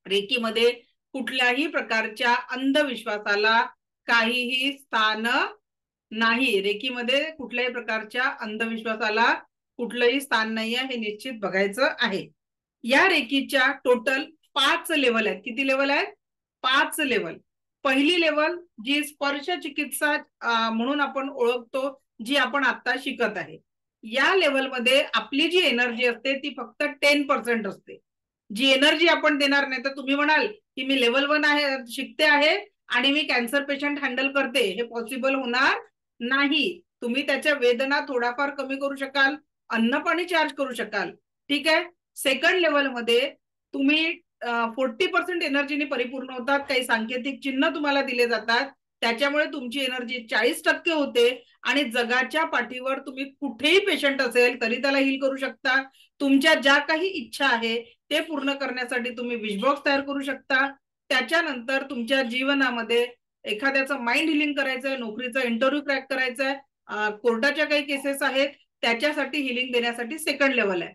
रेकीमध्ये कुठल्याही प्रकारच्या अंधविश्वासाला काहीही स्थान नाही. रेकीमध्ये कुठल्याही प्रकारच्या अंधविश्वासाला कुठलंही स्थान नाही आहे, हे निश्चित बघायचं आहे. या रेकीच्या टोटल 5 लेवल आहेत. किती लेवल आहेत? 5 लेवल. पहिली लेवल जी स्पर्श चिकित्सा म्हणून आपण ओळखतो, जी आपण आता शिकत आहे. या लेवलमध्ये आपली जी एनर्जी असते ती फक्त 10% असते. जी एनर्जी आपण देणार नाही. तर तुम्ही म्हणाल की मी लेवल 1 आहे, शिकते आहे आणि मी कॅन्सर पेशंट हँडल करते, हे पॉसिबल होणार नाही. तुम्ही त्याच्या वेदना थोडाफार कमी करू शकाल, अन्न पाणी चार्ज करू शकाल, ठीक आहे. सेकंड लेवल मध्ये तुम्ही 40% एनर्जीने परिपूर्ण होतात. काही सांकेतिक चिन्ह तुम्हाला दिले जातात, त्याच्यामुळे तुमची एनर्जी 40% होते आणि जगाच्या पाठीवर तुम्ही कुठेही पेशंट असेल तरी त्याला हील करू शकता. तुमच्या ज्या काही इच्छा आहे ते पूर्ण करण्यासाठी तुम्ही विशबॉक्स तयार करू शकता. त्याच्यानंतर तुमच्या जीवनामध्ये एखाद्याचं माइंड हिलिंग करायचंय, नोकरीचा इंटरव्ह्यू क्रॅक करायचाय, कोर्टाच्या काही केसेस आहेत त्याच्यासाठी हिलिंग देण्यासाठी सेकंड लेवल आहे.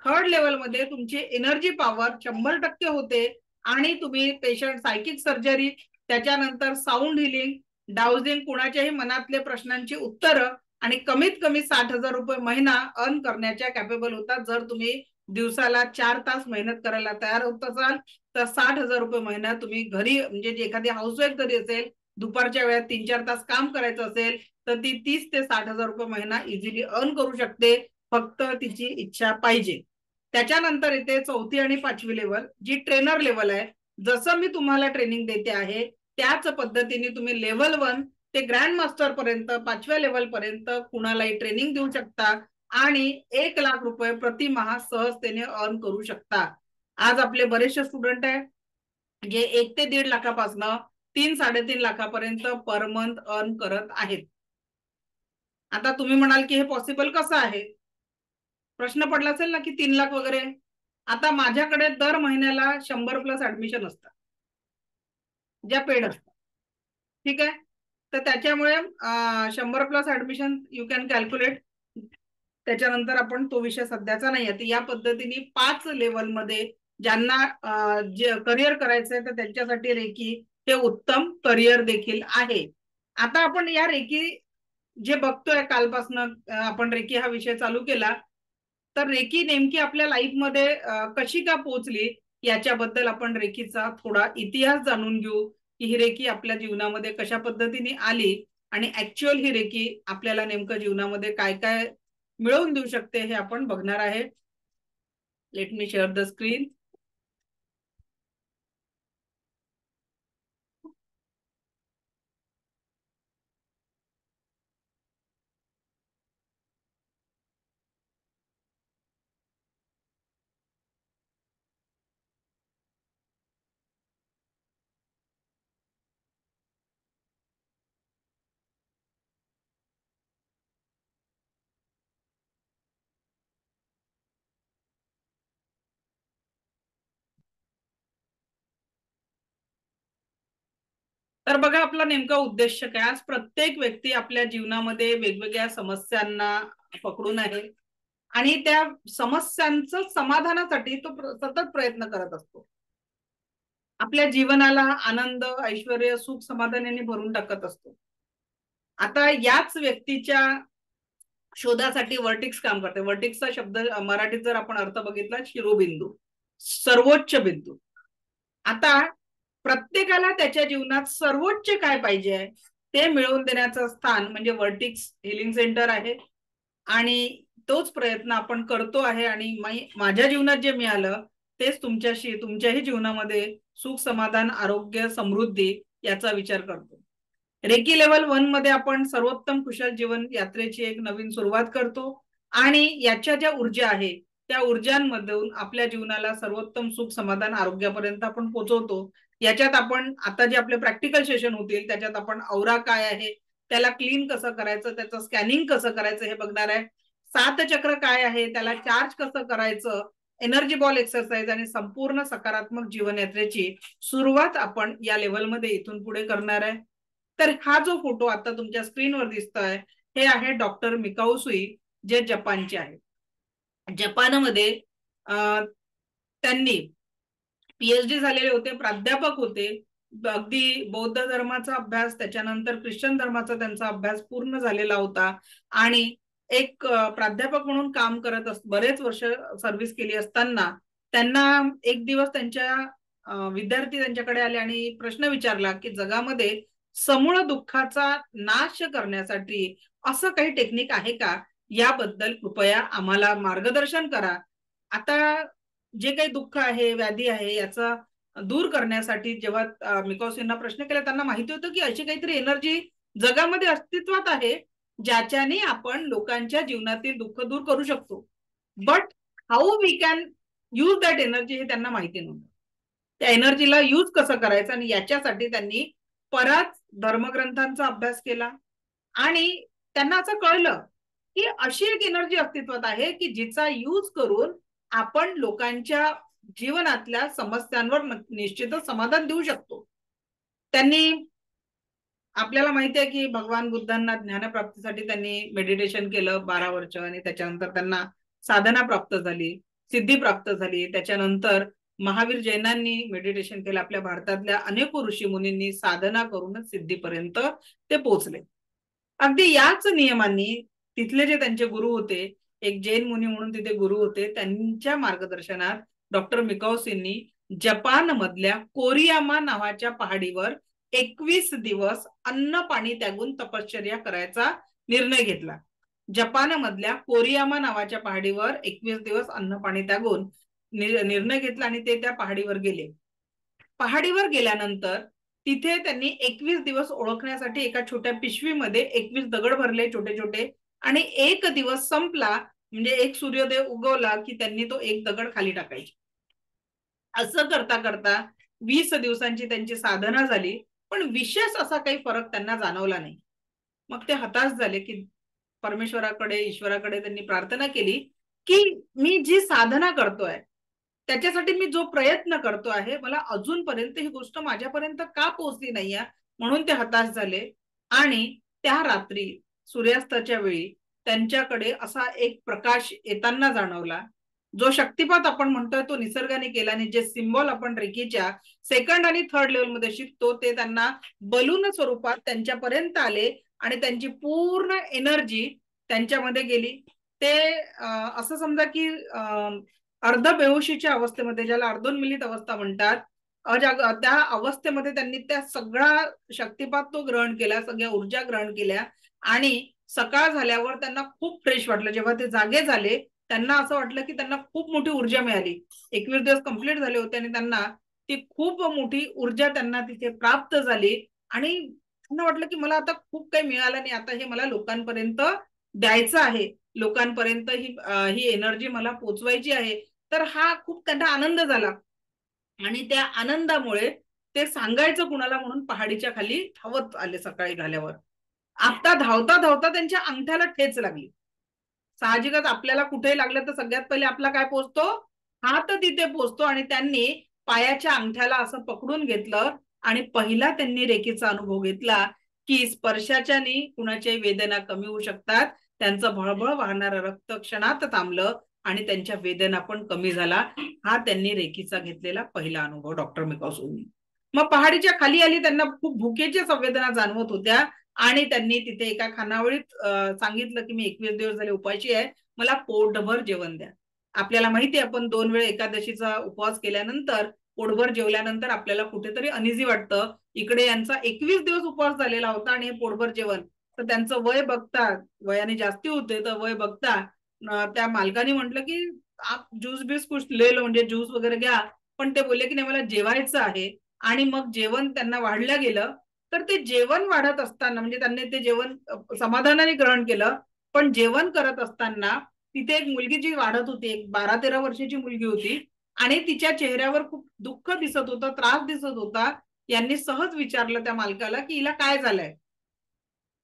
थर्ड लेवल मध्ये तुमची एनर्जी पॉवर 100% होते आणि तुम्ही पेशंट सायकिक सर्जरी, त्याच्यानंतर साऊंड हिलिंग, डाउजिंग, कुणाच्याही मनातले प्रश्नांची उत्तरं आणि कमीत कमी 60,000 रुपये महिना अर्न करण्याच्या कॅपेबल होतात. जर तुम्ही दिवसाला 4 तास मेहनत करायला तयार होत असाल तर 60,000 रुपये महिना तुम्ही घरी, म्हणजे जे एखादी हाऊसवाईफ जरी असेल, दुपारच्या वेळात 3-4 तास काम करायचं असेल तर ती 30 ते 60,000 रुपये महिना इझिली अर्न करू शकते, फक्त तिची इच्छा पाहिजे. त्याच्यानंतर येते चौथी आणि 5वी लेवल, जी ट्रेनर लेवल आहे. जसं मी तुम्हाला ट्रेनिंग देते आहे त्याच पद्धतीने तुम्ही लेवल 1 ते ग्रँड मास्टर पर्यंत 5व्या लेवल पर्यंत कुणालाही ट्रेनिंग देऊ शकता आणि 1,00,000 रुपये प्रतिमाह सहजतेने अर्न करू शकता. आज आपले बरेचसे स्टुडंट आहे जे 1 ते 1.5 लाखापासून 3-3.5 लाखापर्यंत पर मंथ अर्न करत आहेत. आता तुम्ही म्हणाल की हे पॉसिबल कसं आहे? प्रश्न पडला असेल ना की 3 लाख वगैरे. आता माझ्याकडे दर महिन्याला 100+ ऍडमिशन असतात ज्या पेड असतात, ठीक आहे. तर त्याच्यामुळे 100+ ऍडमिशन यू कॅन कॅल्क्युलेट. त्याच्यानंतर आपण तो विषय सध्याचा नाही आहे. या पद्धतीने 5 लेवलमध्ये ज्यांना जे करिअर करायचंय तर त्यांच्यासाठी रेकी हे उत्तम करिअर देखील आहे. आता आपण या रेकी जे बघतोय कालपासून, आपण रेकी हा विषय चालू केला, तर रेकी नेमकी आपल्या लाईफमध्ये कशी का पोहोचली याच्याबद्दल आपण रेकीचा थोडा इतिहास जाणून घेऊ की ही रेकी आपल्या जीवनामध्ये कशा पद्धतीने आली आणि ऍक्च्युअल ही रेकी आपल्याला नेमकं जीवनामध्ये काय काय मिळवून देऊ शकते हे आपण बघणार आहे. Let me share the screen. तर बघा आपला नेमका उद्देश काय. आज प्रत्येक व्यक्ती आपल्या जीवनामध्ये वेगवेगळ्या समस्यांना पकडून आहे आणि त्या समस्यांचं समाधानासाठी तो सतत प्रयत्न करत असतो. आपल्या जीवनाला आनंद, ऐश्वर्य, सुख, समाधान यांनी भरून टाकत असतो. आता याच व्यक्तीच्या शोधासाठी वर्टिक्स काम करते. वर्टिक्सचा शब्द मराठीत जर आपण अर्थ बघितला, शिरोबिंदू, सर्वोच्च बिंदू. आता प्रत्येकाला त्याच्या जीवनात सर्वोच्च काय पाहिजे ते मिळवून देण्याचं स्थान म्हणजे वर्टिक्स हिलिंग सेंटर आहे. आणि तोच प्रयत्न आपण करतो आहे. आणि माझ्या जीवनात जे मिळालं तेच तुमच्याही जीवनामध्ये सुख, समाधान, आरोग्य, समृद्धी याचा विचार करतो. रेकी लेवल 1 मध्ये आपण सर्वोत्तम कुशल जीवन यात्रेची एक नवीन सुरुवात करतो आणि याच्या ज्या ऊर्जा आहे त्या ऊर्जांमधून आपल्या जीवनाला सर्वोत्तम सुख, समाधान, आरोग्यापर्यंत आपण पोहोचवतो. याच्यात आपण आता जे आपले प्रॅक्टिकल सेशन होतील त्याच्यात आपण औरा काय आहे, त्याला क्लीन कसं करायचं, त्याचं स्कॅनिंग कसं करायचं हे बघणार आहे. 7 चक्र काय आहे, त्याला चार्ज कसं करायचं, एनर्जी बॉल एक्सरसाइज आणि संपूर्ण सकारात्मक जीवन यात्रेची सुरुवात आपण या लेवलमध्ये इथून पुढे करणार आहे. तर हा जो फोटो आता तुमच्या स्क्रीनवर दिसतोय हे आहे डॉक्टर मिकाऊ सुई, जे जपानचे आहेत. जपानमध्ये त्यांनी पीएचडी झालेले होते, प्राध्यापक होते. अगदी बौद्ध धर्माचा अभ्यास, त्याच्यानंतर ख्रिश्चन धर्माचा त्यांचा अभ्यास पूर्ण झालेला होता आणि एक प्राध्यापक म्हणून काम करत बरेच वर्ष सर्व्हिस केली असताना त्यांना एक दिवस त्यांच्या विद्यार्थी त्यांच्याकडे आले आणि प्रश्न विचारला की जगामध्ये समूळ दुःखाचा नाश करण्यासाठी असं काही टेक्निक आहे का, याबद्दल कृपया आम्हाला मार्गदर्शन करा. आता जे काही दुःख आहे, व्याधी आहे याचा दूर करण्यासाठी जेव्हा मिकाऊसींना प्रश्न केला त्यांना माहिती होतं की अशी काहीतरी एनर्जी जगामध्ये अस्तित्वात आहे ज्याच्याने आपण लोकांच्या जीवनातील दुःख दूर करू शकतो. But how we can use that energy हे त्यांना माहिती नव्हतं. त्या एनर्जीला यूज कसं करायचं आणि याच्यासाठी त्यांनी परत धर्मग्रंथांचा अभ्यास केला आणि त्यांना असं कळलं की अशी एक एनर्जी अस्तित्वात आहे की जिचा यूज करून आपण लोकांच्या जीवनातल्या समस्यांवर निश्चितच समाधान देऊ शकतो. त्यांनी आपल्याला माहिती आहे की भगवान बुद्धांना ज्ञानप्राप्तीसाठी त्यांनी मेडिटेशन केलं 12 वर्ष आणि त्याच्यानंतर त्यांना साधना प्राप्त झाली, सिद्धी प्राप्त झाली. त्याच्यानंतर महावीर जैनांनी मेडिटेशन केलं. आपल्या भारतातल्या अनेक ऋषी मुनींनी साधना करूनच सिद्धीपर्यंत ते पोहोचले. अगदी याच नियमांनी तिथले जे त्यांचे गुरु होते, एक जैन मुनी म्हणून तिथे गुरु होते, त्यांच्या मार्गदर्शनात डॉक्टर मिकाऊसींनी जपान मधल्या कोरियामा नावाच्या पहाडीवर 21 दिवस अन्न पाणी त्यागून तपश्चर्या करायचा निर्णय घेतला. जपान मधल्या कोरियामा नावाच्या पहाडीवर 21 दिवस अन्न पाणी त्यागून निर्णय घेतला आणि ते त्या पहाडीवर गेले. पहाडीवर गेल्यानंतर तिथे त्यांनी 21 दिवस ओळखण्यासाठी एका छोट्या पिशवीमध्ये 21 दगड भरले छोटे छोटे आणि एक दिवस संपला म्हणजे एक सूर्योदय उगवला की त्यांनी तो एक दगड खाली टाकायची. असं करता करता 20 दिवसांची त्यांची साधना झाली, पण विशेष असा काही फरक त्यांना जाणवला नाही. मग ते हताश झाले की परमेश्वराकडे, ईश्वराकडे त्यांनी प्रार्थना केली की मी जी साधना करतोय त्याच्यासाठी मी जो प्रयत्न करतो आहे मला अजूनपर्यंत ही गोष्ट माझ्यापर्यंत का पोहोचली नाहीये, म्हणून ते हताश झाले. आणि त्या रात्री सूर्यास्ताच्या वेळी त्यांच्याकडे असा एक प्रकाश येताना जाणवला. जो शक्तिपात आपण म्हणतोय तो निसर्गाने केला आणि जे सिम्बॉल आपण रेकीच्या सेकंड आणि थर्ड लेवल मध्ये शिकतो ते त्यांना बलून स्वरूपात त्यांच्यापर्यंत आले आणि त्यांची पूर्ण एनर्जी त्यांच्यामध्ये गेली. ते असं समजा की अर्ध बेहोशीच्या अवस्थेमध्ये, ज्याला अर्धोन्मिलित अवस्था म्हणतात, त्या अवस्थेमध्ये त्यांनी त्या सगळा शक्तिपात तो ग्रहण केला, सगळ्या ऊर्जा ग्रहण केल्या आणि सकाळ झाल्यावर त्यांना खूप फ्रेश वाटलं. जेव्हा ते जागे झाले त्यांना असं वाटलं की त्यांना खूप मोठी ऊर्जा मिळाली. 21 दिवस कंप्लीट झाले होते आणि त्यांना ती खूप मोठी ऊर्जा त्यांना तिथे प्राप्त झाली आणि त्यांना वाटलं की मला आता खूप काही मिळालं नाही, आता हे मला लोकांपर्यंत द्यायचं आहे, लोकांपर्यंत ही एनर्जी मला पोचवायची आहे. तर हा खूप त्यांना आनंद झाला आणि त्या आनंदामुळे ते सांगायचं कुणाला म्हणून पहाडीच्या खाली धावत आले. सकाळी झाल्यावर आता धावता धावता त्यांच्या अंगठ्याला ठेच लागली. साहजिकच आपल्याला कुठेही लागलं तर सगळ्यात पहिले आपला काय पोचतो, हात तिथे पोचतो आणि त्यांनी पायाच्या अंगठ्याला असं पकडून घेतलं आणि पहिला त्यांनी रेकीचा अनुभव घेतला की स्पर्शाच्याने कुणाच्याही वेदना कमी होऊ शकतात. त्यांचं भळभळ वाहणारं रक्त क्षणात थांबलं आणि त्यांच्या वेदना पण कमी झाला. हा त्यांनी रेकीचा घेतलेला पहिला अनुभव डॉक्टर मिकाऊसूंनी. मग पहाडीच्या खाली आली, त्यांना खूप भुकेच्या संवेदना जाणवत होत्या आणि त्यांनी तिथे एका खानावळीत सांगितलं की मी 21 दिवस झाले उपाशी आहे, मला पोटभर जेवण द्या. आपल्याला माहिती आहे आपण 2 वेळ एकादशीचा उपवास केल्यानंतर पोटभर जेवल्यानंतर आपल्याला कुठेतरी अनइझी वाटतं. इकडे यांचा 21 दिवस उपवास झालेला होता आणि हे पोटभर जेवण. तर त्यांचं वय बघता, वयाने जास्ती होते तर वय बघता त्या मालकाने म्हटलं की आप ज्यूस बीस कुछ ले लो, म्हणजे ज्यूस वगैरे घ्या. पण ते बोलले की नाही मला जेवायचं आहे. आणि मग जेवण त्यांना वाढलं गेलं. तर ते जेवण वाढत असताना म्हणजे त्यांनी ते जेवण समाधानाने ग्रहण केलं. पण जेवण करत असताना तिथे एक मुलगी जी वाढत होती, एक 12-13 वर्षाची मुलगी होती आणि तिच्या चेहऱ्यावर खूप दुःख दिसत होतं, त्रास दिसत होता. यांनी सहज विचारलं त्या मालकाला की हिला काय झालंय.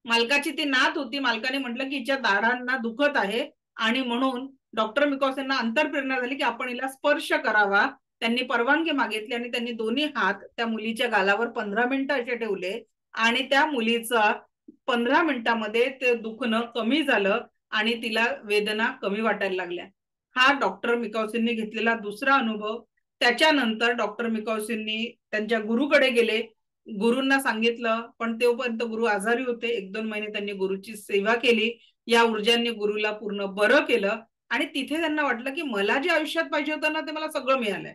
मालकाची ती नात होती. मालकाने म्हटलं की हिच्या दाढांना दुखत आहे आणि म्हणून डॉक्टर मिकॉस यांना अंतरप्रेरणा झाली की आपण हिला स्पर्श करावा. त्यांनी परवानगी मागितली आणि त्यांनी दोन्ही हात त्या मुलीच्या गालावर 15 मिनिटं असे ठेवले आणि त्या मुलीचं 15 मिनिटांमध्ये ते दुखणं कमी झालं आणि तिला वेदना कमी वाटायला लागल्या. हा डॉक्टर मिकॉसींनी घेतलेला दुसरा अनुभव. त्याच्यानंतर डॉक्टर मिकॉसींनी त्यांच्या गुरुकडे गेले. गुरूंना सांगितलं, पण तोपर्यंत गुरु आजारी होते. 1-2 महिने त्यांनी गुरुची सेवा केली. या ऊर्जांनी गुरुला पूर्ण बरं केलं आणि तिथे त्यांना वाटलं की मला जे आयुष्यात पाहिजे होतं ना ते मला सगळं मिळालंय.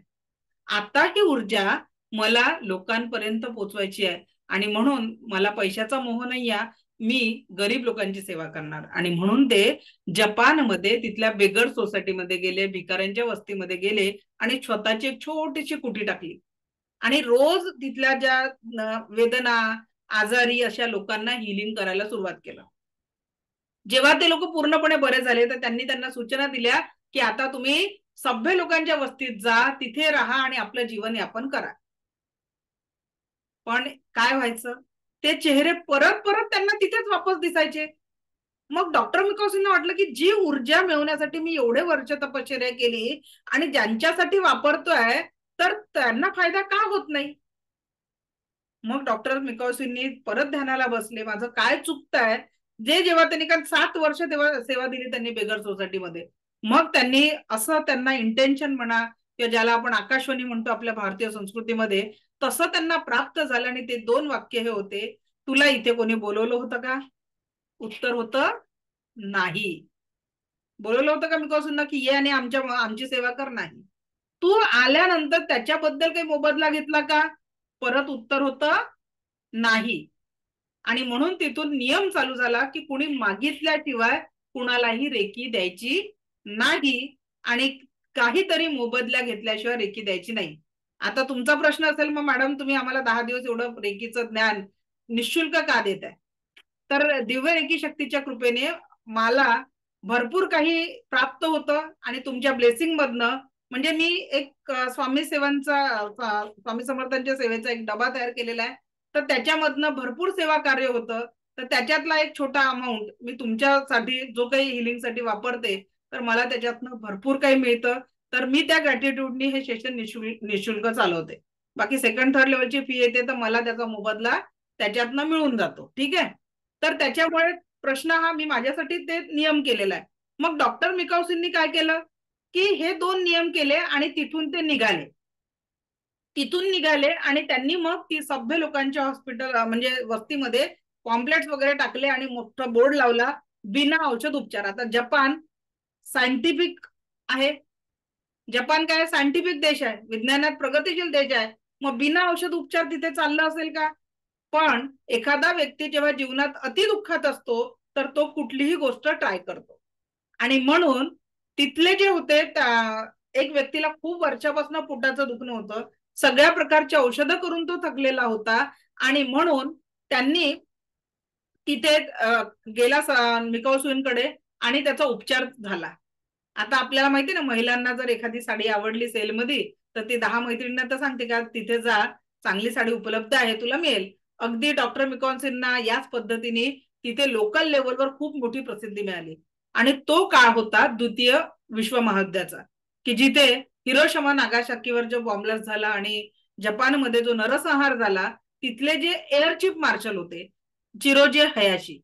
आता ही ऊर्जा मला लोकांपर्यंत पोचवायची आहे आणि म्हणून मला पैशाचा मोह नाही आहे. मी गरीब लोकांची सेवा करणार. आणि म्हणून ते जपानमध्ये तिथल्या बेगर सोसायटीमध्ये गेले, भिकाऱ्यांच्या वस्तीमध्ये गेले आणि स्वतःची एक छोटीशी कुटी टाकली आणि रोज तिथल्या ज्या वेदना, आजारी अशा लोकांना हिलिंग करायला सुरुवात केलं. जेव्हा ते लोक पूर्णपणे बरे झाले तर त्यांनी त्यांना सूचना दिल्या की आता तुम्ही सभ्य लोकांच्या वस्तीत जा, तिथे राहा आणि आपलं जीवन यापन करा. पण काय व्हायचं, ते चेहरे परत परत त्यांना तिथेच वापस दिसायचे. मग डॉक्टर मिकॉसींना वाटलं की जी ऊर्जा मिळवण्यासाठी मी एवढे वर्ष तपश्चर्या केली आणि ज्यांच्यासाठी वापरतोय तर त्यांना फायदा का होत नाही. मग डॉक्टर मिकॉसींनी परत ध्यानाला बसले, माझं काय चुकतंय. जेव्हा त्यांनी कारण 7 वर्ष तेव्हा सेवा दिली त्यांनी बेगर सोसायटीमध्ये. मग त्यांनी असं त्यांना इंटेन्शन म्हणा किंवा ज्याला आपण आकाशवाणी म्हणतो आपल्या भारतीय संस्कृतीमध्ये, तसं त्यांना प्राप्त झालं आणि ते 2 वाक्य हे होते, तुला इथे कोणी बोलवलं होतं का. उत्तर होतं नाही. बोलवलं होतं का मिकॉसींना की ये आणि आमची सेवा कर. नाही. तू आल्यानंतर त्याच्याबद्दल काही मोबदला घेतला का. परत उत्तर होतं नाही. आणि म्हणून तिथून नियम चालू झाला की कुणी मागितल्याशिवाय कुणालाही रेकी द्यायची नाही आणि काहीतरी मोबदला घेतल्याशिवाय रेकी द्यायची नाही. आता तुमचा प्रश्न असेल मग मॅडम तुम्ही आम्हाला 10 दिवस एवढं रेकीचं ज्ञान निशुल्क का देताय. तर दिव्य रेकी शक्तीच्या कृपेने मला भरपूर काही प्राप्त होतं आणि तुमच्या ब्लेसिंग मधनं म्हणजे मी एक स्वामी समर्थांच्या सेवेचा एक डबा तयार केलेला आहे. तर त्याच्यामधनं भरपूर सेवा कार्य होतं. तर त्याच्यातला एक छोटा अमाऊंट मी तुमच्यासाठी जो काही हिलिंगसाठी वापरते तर मला त्याच्यातनं भरपूर काही मिळतं. तर मी त्या ग्रॅटिट्यूडनी हे सेशन निशुल्क चालवते. बाकी सेकंड थर्ड लेवलची फी येते तर मला त्याचा मोबदला त्याच्यातनं मिळून जातो. ठीक आहे. तर त्याच्यामुळे प्रश्न हा मी माझ्यासाठी ते नियम केलेला आहे. मग डॉक्टर मिकाउसींनी काय केलं की हे 2 नियम केले आणि तिथून ते निघाले. तिथून निघाले आणि त्यांनी मग ती सभ्य लोकांच्या हॉस्पिटल म्हणजे वस्तीमध्ये पॉम्पलेट्स वगैरे टाकले आणि मोठा बोर्ड लावला, बिना औषध उपचार. आता जपान सायंटिफिक आहे. जपान काय सायंटिफिक देश आहे, विज्ञानात प्रगतीशील देश आहे. मग बिना औषध उपचार तिथे चाललं असेल का. पण एखादा व्यक्ती जेव्हा जीवनात अति दुःखात असतो तर तो कुठलीही गोष्ट ट्राय करतो. आणि म्हणून तिथले जे होते एक व्यक्तीला खूप वर्षापासून पोटाचं दुखणं होतं. सगळ्या प्रकारची औषधं करून तो थकलेला होता आणि म्हणून त्यांनी तिथे गेला मिकॉसूनकडे आणि त्याचा उपचार झाला. आता आपल्याला माहिती ना महिलांना जर एखादी साडी आवडली सेलमध्ये तर ती 10 मैत्रिणींना तर सांगते का तिथे जा, चांगली साडी उपलब्ध आहे तुला मिळेल. अगदी डॉक्टर मिकॉन्सिनना याच पद्धतीने तिथे लोकल लेवलवर खूप मोठी प्रसिद्धी मिळाली. आणि तो काळ होता द्वितीय विश्व महायुद्धाचा की जिथे हिरोशिमा नागासाकीवर जो बॉम्बलास्ट झाला आणि जपानमध्ये जो नरसंहार झाला. तिथले जे एअर चीफ मार्शल होते चिरोजी हयाशी,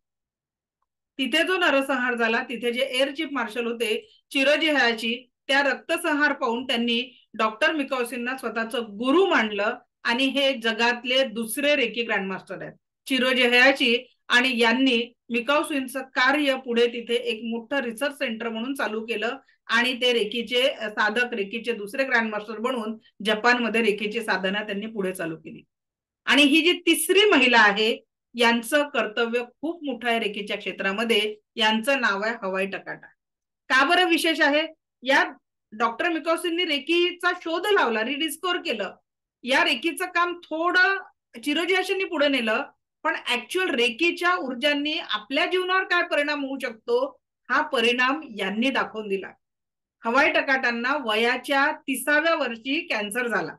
तिथे जो नरसंहार झाला तिथे जे एअर चीफ मार्शल होते चिरोजी हयाशी, त्या रक्तसंहार पाहून त्यांनी डॉक्टर मिकॉसींना स्वतःचं गुरु मानलं आणि हे जगातले दुसरे रेकी ग्रँडमास्टर आहेत चिरोजी हयाशी. आणि यांनी मिकाउसींचं कार्य पुढे तिथे एक मोठं रिसर्च सेंटर म्हणून चालू केलं आणि ते रेकीचे साधक, रेकीचे दुसरे ग्रँडमास्टर बनवून जपानमध्ये रेकीची साधना त्यांनी पुढे चालू केली. आणि ही जी तिसरी महिला आहे, यांचं कर्तव्य खूप मोठं आहे रेकीच्या क्षेत्रामध्ये. यांचं नाव आहे हवाई टकाटा. का बरं विशेष आहे? या डॉक्टर मिकाओसींनी रेकीचा शोध लावला, रिडिस्कवर केलं. या रेकीचं काम थोडं चिरोजी हॅशेंनी पुढे नेलं, पण ऍक्च्युअल रेकीच्या ऊर्जांनी आपल्या जीवनावर काय परिणाम होऊ शकतो हा परिणाम यांनी दाखवून दिला. हवाई टकाटांना वयाच्या 30व्या वर्षी कॅन्सर झाला.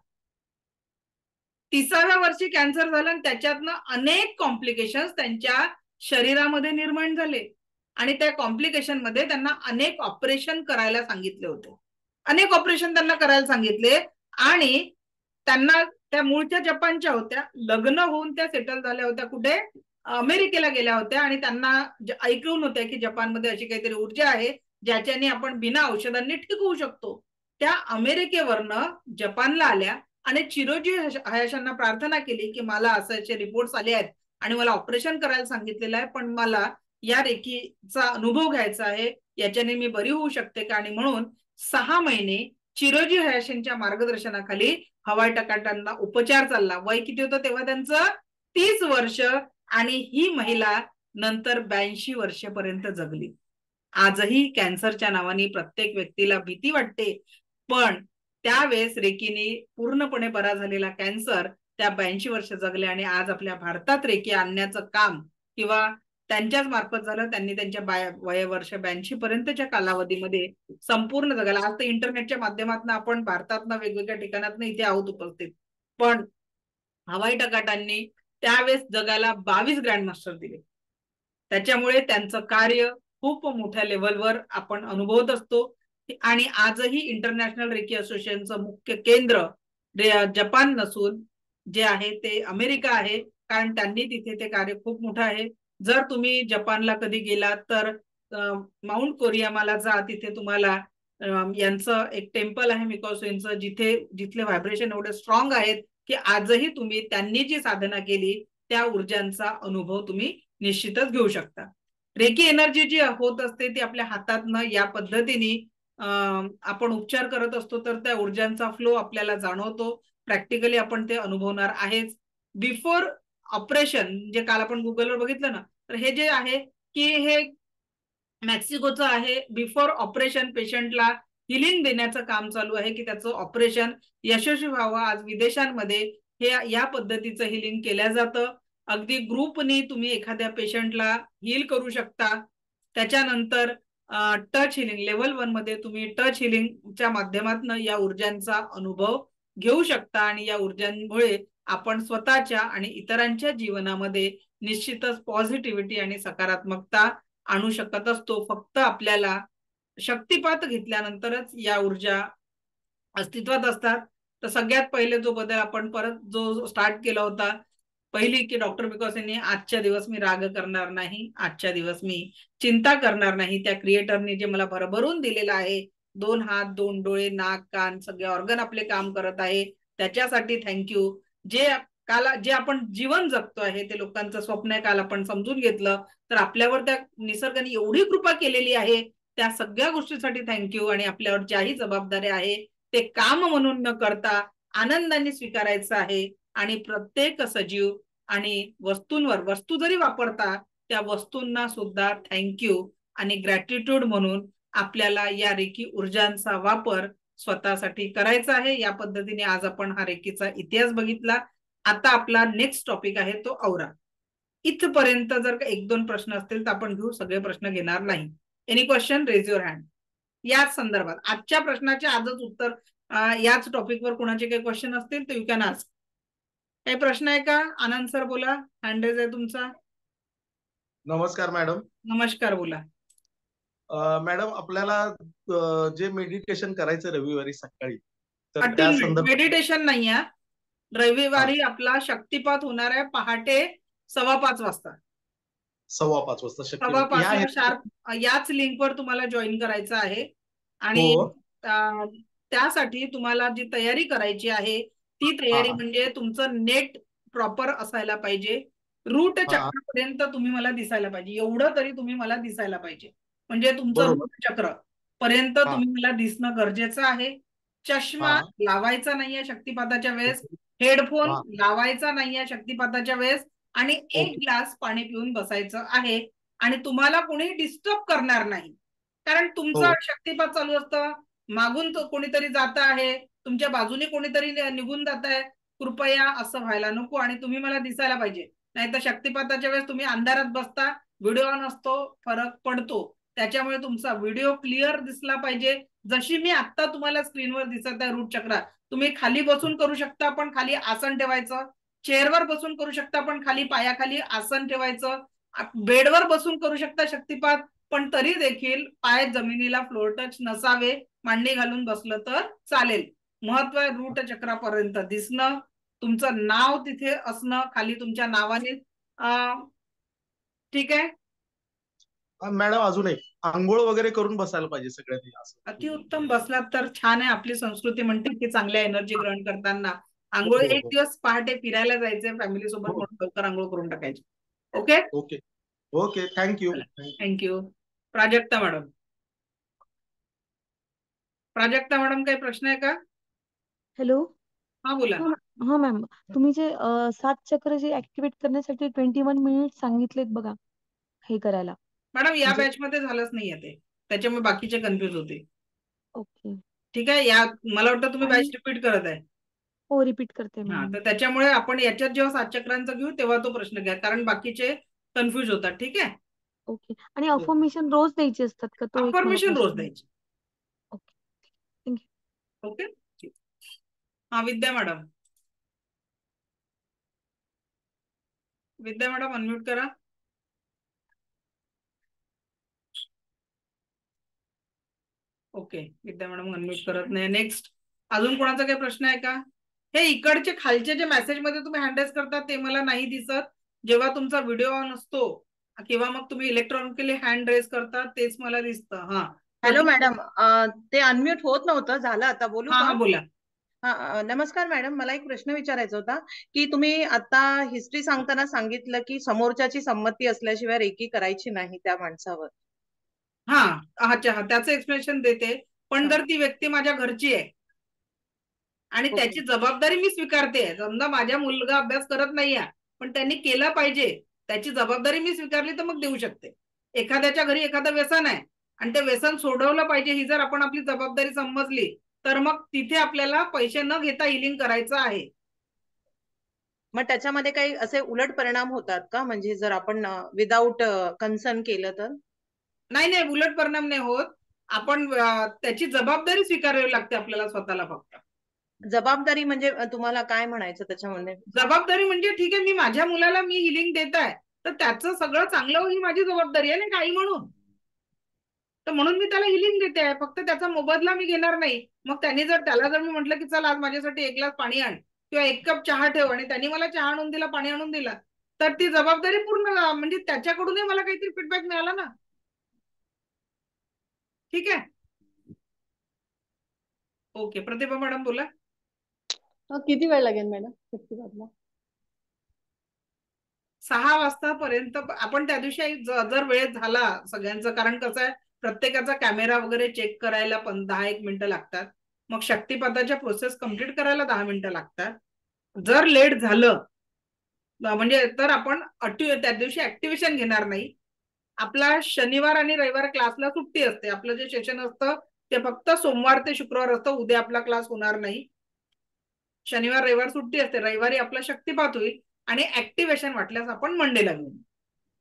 30व्या वर्षी कॅन्सर झाला आणि त्याच्यातनं अनेक कॉम्प्लिकेशन्स त्यांच्या शरीरामध्ये निर्माण झाले. आणि त्या कॉम्प्लिकेशन मध्ये त्यांना अनेक ऑपरेशन करायला सांगितले होते. अनेक ऑपरेशन त्यांना करायला सांगितले आणि त्यांना त्या मूळच्या जपानच्या होत्या. लग्न होऊन त्या सेटल झाल्या होत्या कुठे? अमेरिकेला गेल्या होत्या आणि त्यांना ऐकून होत्या की जपानमध्ये अशी काहीतरी ऊर्जा आहे ज्याच्याने आपण बिना औषधांनी ठीक होऊ शकतो. त्या अमेरिकेवरनं जपानला आल्या आणि चिरोजी हयाशांना प्रार्थना केली की मला असे रिपोर्ट्स आले आहेत आणि मला ऑपरेशन करायला सांगितलेलं आहे, पण मला या रेकीचा अनुभव घ्यायचा आहे, याच्याने मी बरी होऊ शकते का? आणि म्हणून 6 महिने चिरोजी हयाशींच्या मार्गदर्शनाखाली हवाई टकाटांना उपचार चालला. वय किती होतं तेव्हा त्यांचं? 30 वर्ष. आणि ही महिला नंतर 82 वर्षेपर्यंत जगली. आजही कॅन्सरच्या नावाने प्रत्येक व्यक्तीला भीती वाटते, पण त्यावेळेस रेकीने पूर्णपणे बरा झालेला कॅन्सर त्या 82 वर्ष जगल्या आणि आज आपल्या भारतात रेकी आणण्याचं काम किंवा त्यांच्याच मार्फत झालं. त्यांनी त्यांच्या वर्ष 82 पर्यंतच्या कालावधीमध्ये संपूर्ण जगाला, आज तर इंटरनेटच्या माध्यमातून आपण भारतातनं वेगवेगळ्या ठिकाणातनं इथे आहोत उपस्थित, पण हवाई टकाटांनी त्यावेळेस जगाला 22 ग्रँडमास्टर दिले. त्याच्यामुळे त्यांचं कार्य खूप मोठ्या लेव्हलवर आपण अनुभवत असतो. आणि आजही इंटरनॅशनल रेकी असोसिएशनचं मुख्य केंद्र जपान नसून जे आहे ते अमेरिका आहे, कारण त्यांनी तिथे ते कार्य खूप मोठं आहे. जर तुम्ही जपानला कधी गेलात तर माउंट कोरियामाला जा. तिथे तुम्हाला यांचं एक टेम्पल आहे मिकाओसींचं, जिथले व्हायब्रेशन एवढे स्ट्रॉंग आहेत की आजही तुम्ही त्यांनी जी साधना केली त्या ऊर्जांचा अनुभव तुम्ही निश्चितच घेऊ शकता. रेकी एनर्जी जी होत असते ती आपल्या हातातनं या पद्धतीने आपण उपचार करत असतो, तर त्या ऊर्जांचा फ्लो आपल्याला जाणवतो. प्रॅक्टिकली आपण ते अनुभवणार आहेच. बिफोर ऑपरेशन, जे काल आपण गुगलवर बघितलं ना, तर हे जे आहे की हे मेक्सिकोचं आहे. बिफोर ऑपरेशन पेशंटला हिलिंग देण्याचं काम चालू आहे की त्याचं ऑपरेशन यशस्वी व्हावं. आज विदेशांमध्ये हे या पद्धतीचं हिलिंग केलं जातं. अगदी ग्रुपनी तुम्ही एखाद्या पेशंटला हील करू शकता. त्याच्यानंतर टच हिलिंग लेव्हल 1 मध्ये तुम्ही टच हिलिंगच्या माध्यमातून या ऊर्जांचा अनुभव घेऊ शकता आणि या ऊर्जांमुळे आपण स्वतःच्या आणि इतरांच्या जीवनामध्ये निश्चितच पॉझिटिव्हिटी आणि सकारात्मकता आणू शकत असतो. फक्त आपल्याला शक्तिपात घेतल्यानंतरच या ऊर्जा अस्तित्वात असतात. तर सगळ्यात पहिले जो बदल आपण परत जो स्टार्ट केला होता पहिली, की डॉक्टर मिकाओसींनी आजच्या दिवस मी राग करणार नाही, आजच्या दिवस मी चिंता करणार नाही. त्या क्रिएटरने जे मला भरभरून दिलेलं आहे, 2 हात, 2 डोळे, नाक, कान, सगळे ऑर्गन आपले काम करत आहे, त्याच्यासाठी थँक्यू. जे आपण जीवन जगतो आहे ते लोकांचं स्वप्न आहे, काल आपण समजून घेतलं. तर आपल्यावर त्या निसर्गाने एवढी कृपा केलेली आहे, त्या सगळ्या गोष्टीसाठी थँक्यू. आणि आपल्यावर ज्याही जबाबदाऱ्या आहे ते काम म्हणून न करता आनंदाने स्वीकारायचं आहे. आणि प्रत्येक सजीव आणि वस्तू जरी वापरता त्या वस्तूंना सुद्धा थँक्यू आणि ग्रॅटिट्यूड म्हणून आपल्याला या रेकी ऊर्जांचा वापर स्वतःसाठी करायचा आहे. या पद्धतीने आज आपण हा रेकीचा इतिहास बघितला. आता आपला नेक्स्ट टॉपिक आहे तो औरा. इथपर्यंत जर का 1-2 प्रश्न असतील तर आपण घेऊ, सगळे प्रश्न घेणार नाही. Any question? Raise your hand. याच संदर्भात आजच्या प्रश्नाचे आजच उत्तर, याच टॉपिकवर कोणाचे काही क्वेश्चन असतील तर यू कॅन आस्क. काही प्रश्न आहे का? आनंद सर बोला, हँड रेज आहे तुमचा. नमस्कार मॅडम. नमस्कार, बोला. मॅडम, आपल्याला जे मेडिटेशन करायचं रविवारी सकाळी, तर त्या संदर्भात मेडिटेशन नाही आहे रविवारी. आपला शक्तिपात होणार आहे पहाटे 5:15 वाजता. 5:15 वाजता 5:15 शार्प. याच लिंकवर तुम्हाला जॉईन करायचं आहे. आणि त्यासाठी तुम्हाला जी तयारी करायची आहे ती तयारी म्हणजे तुमचं नेट प्रॉपर असायला पाहिजे. रूट चक्रापर्यंत तुम्ही मला दिसायला पाहिजे, एवढं तरी तुम्ही मला दिसायला पाहिजे. म्हणजे तुमचं रूट चक्र पर्यंत हा तुम्ही मला दिसणं गरजेचं आहे. चष्मा हा लावायचा नाहीये शक्तिपाताच्या वेळेस, हेडफोन हा लावायचा नाहीये शक्तिपाताच्या वेळेस, आणि एक ओके ग्लास पाणी पिऊन बसायचं आहे. आणि तुम्हाला कोणी डिस्टर्ब करणार नाही, कारण हो तुमचा शक्तिपात चालू असतं, मागून तो कोणीतरी जात आहे, तुमच्या बाजूने कोणीतरी निघून जात आहे. कृपया असं व्हायला नको, आणि तुम्ही मला दिसायला पाहिजे. नाहीतर शक्तिपाताच्या वेळेस तुम्ही अंधारात बसता, व्हिडिओ ऑन असतो, फरक पडतो. त्याच्यामुळे तुमचा व्हिडिओ क्लिअर दिसला पाहिजे. जशी मी आता तुम्हाला स्क्रीनवर दिसत आहे रूट चक्र, तुम्ही खाली बसून करू शकता, पण खाली आसन ठेवायचं. चेअरवर बसून करू शकता, पण खाली पायाखाली आसन ठेवायचं. बेडवर बसून करू शकता शक्तिपात, पण तरी देखील पाय जमिनीला फ्लोर टच नसावे. मांडी घालून बसलं तर चालेल. महत्व आहे रूट चक्रापर्यंत दिसणं, तुमचं नाव तिथे असणं खाली तुमच्या नावाने. ठीक आहे. मॅडम अजून एक आंघोळ वगैरे करून बसायला पाहिजे सगळ्यांनी असं. अतिउत्तम, बसलात तर छान आहे. आपली संस्कृती म्हणते की चांगल्या एनर्जी ग्रहण करताना आंघोळ, हो एक हो दिवस पहाटे फिरायला जायचंय फॅमिली सोबत हो म्हणून लवकर आंघोळ करून टाकायची. Okay, okay okay thank you. Thank you. Prajakta madam, Prajakta madam काही प्रश्न आहे का? हॅलो. हा बोला. हा मॅम, तुम्ही जे 7 चक्र जे ऍक्टिव्हेट करण्यासाठी 21 मिनिट सांगितलेत बघा हे करायला. मॅडम या म्हणजे बॅच मध्ये झालंच नाहीये ते, त्याच्यामुळे बाकीचे कन्फ्युज होते. ओके. ठीक आहे, या मला वाटतं तुम्ही बॅच आणि रिपीट करत आहे. हो, रिपीट करते हा, मॅडम. तर त्याच्यामुळे आपण याच्यात जेव्हा 7 चक्रांचा घेऊ तेव्हा तो प्रश्न घ्या, कारण बाकीचे कन्फ्युज होतात. ठीक आहे. ओके. आणि अफर्मेशन रोज द्यायचे असतात का? तो एक मला अफर्मेशन रोज प्रश्न. द्यायची. Okay, thank you. ओके. हा, विद्या मॅडम, विद्या मॅडम अनम्यूट करा. ओके, विद्या मॅडम अनम्यूट करत नाही. नेक्स्ट, अजून कोणाचा काही प्रश्न आहे का? हे इकडचे खालचे जे मेसेज मध्ये तुम्ही हँडल्स करता ते मला नाही दिसत. जेव्हा तुमचा व्हिडिओ ऑन असतो किंवा मग तुम्ही इलेक्ट्रॉनिकली हँड रेज करता तेच मला दिसतं. हा, हॅलो मॅडम, ते अनम्यूट होत नव्हतं, झालं आता. बोलू हा का? हा बोला. नमस्कार मॅडम, मला एक प्रश्न विचारायचा होता की तुम्ही आता हिस्ट्री सांगताना सांगितलं की समोरच्याची संमती असल्याशिवाय रेकी करायची नाही त्या माणसावर. हा, अच्छा, हा त्याचं एक्सप्लेनेशन देते. पण हा, जर ती व्यक्ती माझ्या घरची आहे आणि ओके. त्याची जबाबदारी मी स्वीकारते, समजा माझा मुलगा अभ्यास करत नाहीये पण त्यांनी केला पाहिजे, त्याची जबाबदारी मी स्वीकारली तर मग देऊ शकते. एखाद्याच्या घरी एखादं व्यसन आहे आणि ते व्यसन सोडवलं पाहिजे ही जर आपण आपली जबाबदारी समजली तर मग तिथे आपल्याला पैसे न घेता हिलिंग करायचं आहे. मग त्याच्यामध्ये काही असे उलट परिणाम होतात का? म्हणजे जर आपण विदाऊट कन्सर्न केलं तर? नाही नाही, उलट परिणाम नाही होत. आपण त्याची जबाबदारी स्वीकारावी लागते आपल्याला स्वतःला. फक्त जबाबदारी म्हणजे तुम्हाला काय म्हणायचं त्याच्यामध्ये? जबाबदारी म्हणजे ठीक आहे, मी माझ्या मुलाला मी हिलिंग देत आहे तर त्याचं सगळं चांगलं ही माझी जबाबदारी आहे ना काही म्हणून. तर म्हणून मी त्याला हिलिंग देते आहे, फक्त त्याचा मोबदला मी घेणार नाही. मग त्याला जर मी म्हटलं की चल आज माझ्यासाठी 1 ग्लास पाणी आण किंवा 1 कप चहा ठेव आणि त्यांनी मला चहा आणून दिला, पाणी आणून दिला, तर ती जबाबदारी पूर्ण, म्हणजे त्याच्याकडूनही मला काहीतरी फीडबॅक मिळाला ना. ठीक आहे. ओके, प्रतिभा मॅडम बोला. किती वेळ लागेल मॅडम शक्तिपातला? 6 वाजतापर्यंत आपण त्या दिवशी जर वेळ झाला सगळ्यांचं, कारण कसं आहे प्रत्येकाचा कॅमेरा वगैरे चेक करायला 10-1 मिनिटं लागतात, मग शक्तिपाताच्या प्रोसेस कम्प्लीट करायला 10 मिनिटं लागतात. जर लेट झालं म्हणजे तर आपण त्या दिवशी ऍक्टिव्हेशन घेणार नाही. आपला शनिवार आणि रविवार क्लासला सुट्टी असते. आपलं जे सेशन असतं ते फक्त सोमवार ते शुक्रवार असतं. उद्या आपला क्लास होणार नाही. शनिवार रविवार सुट्टी असते. रविवारी आपला शक्तिपात होईल आणि ऍक्टिव्हेशन वाटल्यास आपण मंडेला घेऊ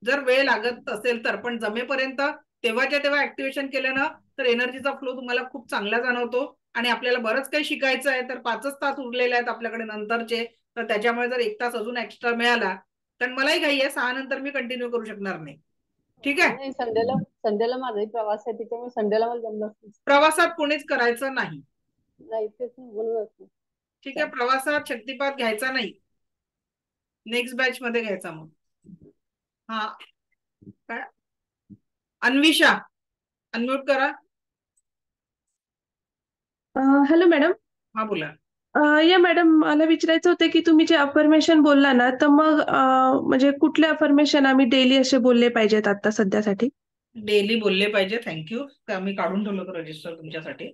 जर वेळ लागत असेल तर. पण जमेपर्यंत तेव्हाच्या तेव्हा ऍक्टिव्हेशन केलं ना तर एनर्जीचा फ्लो तुम्हाला खूप चांगला जाणवतो आणि आपल्याला बरंच काही शिकायचं आहे. तर 5च तास उरलेले आहेत आपल्याकडे नंतरचे, तर त्याच्यामुळे जर 1 तास अजून एक्स्ट्रा मिळाला, कारण मलाही घाई आहे, 6 नंतर मी कंटिन्यू करू शकणार नाही. ठीक आहे. नाही, संडेला माझाही प्रवास आहे, त्याच्यामुळे संडेला मला जमलं नाही. प्रवासात कोणीच करायचं नाही. नाही, तेच बोलूनच नाही. ठीक आहे, प्रवासात शक्तिपात घ्यायचा नाही, नेक्स्ट बॅच मध्ये घ्यायचा. मग हा काय, अन्विषा अनम्यूट करा. Hello madam. हा बोला. या मॅडम, मला विचारायचं होतं की तुम्ही जे अफर्मेशन बोलला ना, तर मग म्हणजे कुठले अफर्मेशन आम्ही डेली असे बोलले पाहिजेत आता सध्यासाठी? डेली बोलले पाहिजे. थँक्यू. मी काढून ठेवलं होतं रजिस्टर तुमच्यासाठी.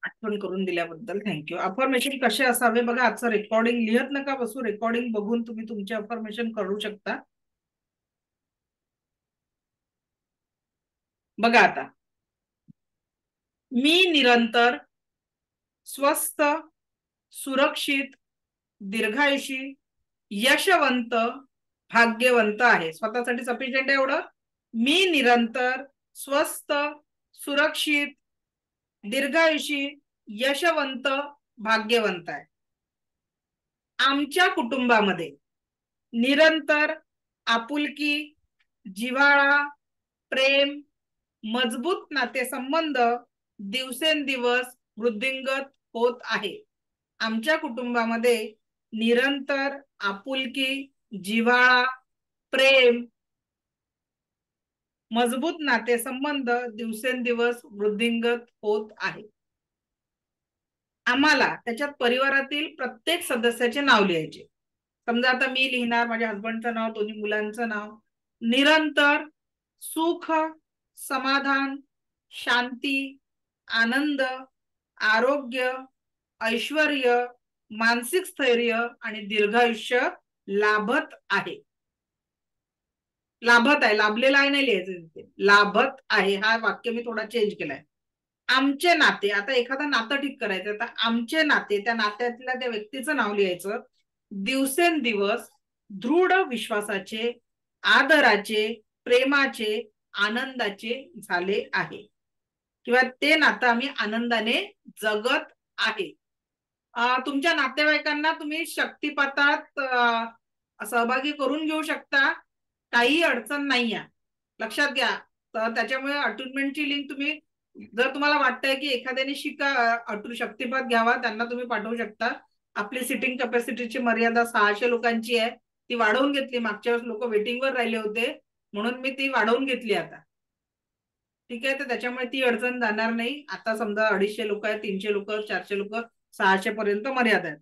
आठवण करून दिल्याबद्दल थँक्यू. अफर्मेशन कसे असावे बघा. आजचं रेकॉर्डिंग लिहत नका बसू. रेकॉर्डिंग बघून तुम्ही तुमचे अफर्मेशन करू शकता. बघा आता, मी निरंतर स्वस्थ, सुरक्षित, दीर्घायुषी, यशवंत, भाग्यवंत आहे. स्वतःसाठी सफिशियंट आहे एवढं. मी निरंतर स्वस्थ, सुरक्षित, दीर्घायुषी, यशवंत, भाग्यवंत आहे. आमच्या कुटुंबामध्ये निरंतर आपुलकी, जिव्हाळा, प्रेम, मजबूत नातेसंबंध दिवसेंदिवस वृद्धिंगत होत आहे. आमच्या कुटुंबामध्ये निरंतर आपुलकी, जिव्हाळा, प्रेम, मजबूत नातेसंबंध दिवसेंदिवस वृद्धिंगत होत आहे. आम्हाला त्याच्यात परिवारातील प्रत्येक सदस्याचे नाव लिहायचे. समजा आता मी लिहिणार माझ्या हसबंडचं नाव, दोन्ही मुलांचं नाव. निरंतर सुख, समाधान, शांती, आनंद, आरोग्य, ऐश्वर्य, मानसिक स्थैर्य आणि दीर्घायुष्य लाभत आहे. लाभत आहे, लाभलेला आहे नाही लिहायचं तिथे. लाभत आहे हा वाक्य मी थोडा चेंज केलाय. आमचे नाते, आता एखादं नातं ठीक करायचं, तर आमचे नाते, त्या नात्यातल्या त्या व्यक्तीचं नाव लिहायचं. दिवसेंदिवस दृढ विश्वासाचे, आदराचे, प्रेमाचे, आनंदाचे झाले आहे, किंवा ते नातं आम्ही आनंदाने जगत आहे. तुमच्या नातेवाईकांना तुम्ही शक्तिपातात सहभागी करून घेऊ शकता. काही अडचण नाही आहे, लक्षात घ्या. तर त्याच्यामुळे अटुनमेंटची लिंक तुम्ही, जर तुम्हाला वाटतंय की एखाद्याने शक्तिपात घ्यावा, त्यांना तुम्ही पाठवू शकता. आपली सिटिंग कॅपॅसिटीची मर्यादा 600 लोकांची आहे. ती वाढवून घेतली. मागच्या वेळेस लोक वेटिंगवर राहिले होते, म्हणून मी ती वाढवून घेतली आता. ठीक आहे, तर त्याच्यामुळे ती अडचण जाणार नाही. आता समजा 250 लोक आहेत, 300 लोक, 400 लोक, 600 पर्यंत मर्यादा आहे.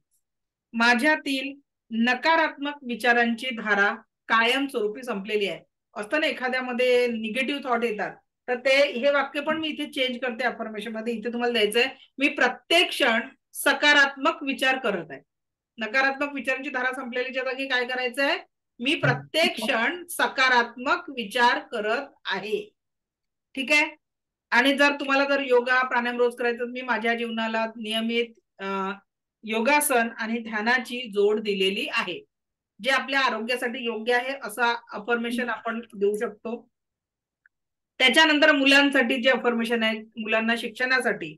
माझ्यातील नकारात्मक विचारांची धारा कायमस्वरूपी संपलेली आहे. असतं ना एखाद्यामध्ये निगेटिव्ह थॉट येतात, तर ते हे वाक्य पण मी इथे चेंज करते अफर्मेशन मध्ये. इथे तुम्हाला द्यायचंय, मी प्रत्येक क्षण सकारात्मक विचार करत आहे. नकारात्मक विचारांची धारा संपलेलीच्या जागी काय करायचंय, मी प्रत्येक क्षण सकारात्मक विचार करत आहे. ठीक आहे. आणि जर तुम्हाला जर योगा प्राणायाम रोज करायचं, मी माझ्या जीवनाला नियमित योगासन आणि ध्यानाची जोड दिलेली आहे, जे आपल्या आरोग्यासाठी योग्य आहे असा अफर्मेशन आपण देऊ शकतो. त्याच्यानंतर मुलांसाठी जे अफर्मेशन आहे, मुलांना शिक्षणासाठी,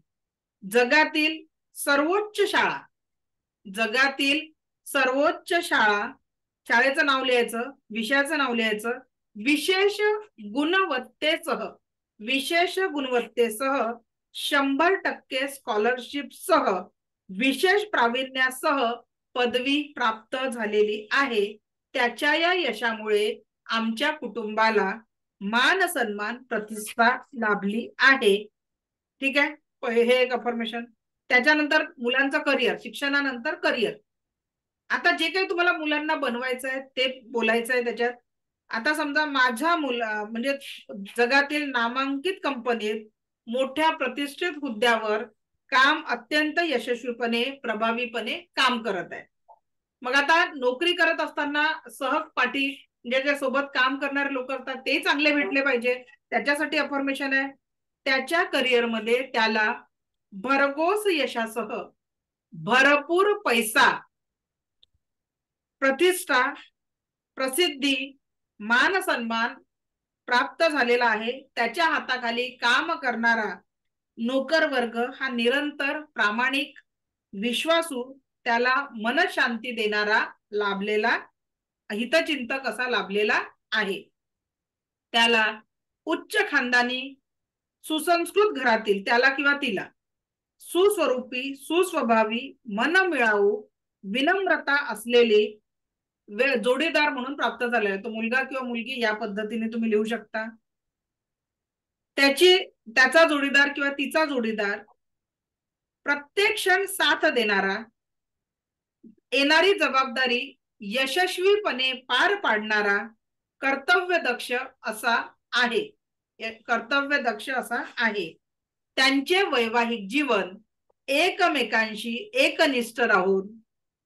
जगातील सर्वोच्च शाळा, जगातील सर्वोच्च शाळा, शाळेचं नाव लिहायचं, विषयाचं नाव लिहायचं, विशेष गुणवत्तेसह 100% स्कॉलरशिप सह विशेष प्रावीण्यासह पदवी प्राप्त झालेली आहे. त्याच्या या यशामुळे आमच्या कुटुंबाला मान सन्मान प्रतिष्ठा लाभली आहे. ठीक आहे, हे एक अफर्मेशन. त्याच्यानंतर मुलांचं करिअर, शिक्षणानंतर करिअर. आता जे काही तुम्हाला मुलांना बनवायचं आहे ते बोलायचं आहे त्याच्यात. आता समजा माझ्या म्हणजे जगातील नामांकित कंपनीत मोठ्या प्रतिष्ठित हुद्द्यावर काम अत्यंत यशस्वीपणे, प्रभावीपणे काम करत आहे. मग आता नोकरी करत असताना सहपाठी ज्याच्या सोबत काम करणारे लोक असतात ते चांगले भेटले पाहिजे, त्याच्यासाठी अफर्मेशन आहे. त्याच्या करिअरमध्ये त्याला भरघोस यशासह भरपूर पैसा, प्रतिष्ठा, प्रसिद्धी, मान सन्मान प्राप्त झालेला आहे. त्याच्या हाताखाली काम करणारा नोकर वर्ग हा निरंतर प्रामाणिक, विश्वासू, त्याला मनशांती देणारा, लाभलेला हितचिंतक असा लाभलेला आहे. त्याला उच्च खानदानी, सुसंस्कृत घरातील, त्याला किंवा तिला सुस्वरूपी, सुस्वभावी, मनमिळावू, विनम्रता असलेले जोडीदार म्हणून प्राप्त झालेला आहे. तो मुलगा किंवा मुलगी या पद्धतीने तुम्ही लिहू शकता. त्याचा जोडीदार किंवा तिचा जोडीदार प्रत्येक क्षण साथ देणारा, येणारी जबाबदारी यशस्वीपणे पार पाडणारा, कर्तव्यदक्ष असा आहे, कर्तव्य दक्ष असा आहे. त्यांचे वैवाहिक जीवन एकमेकांशी एकनिष्ठ राहून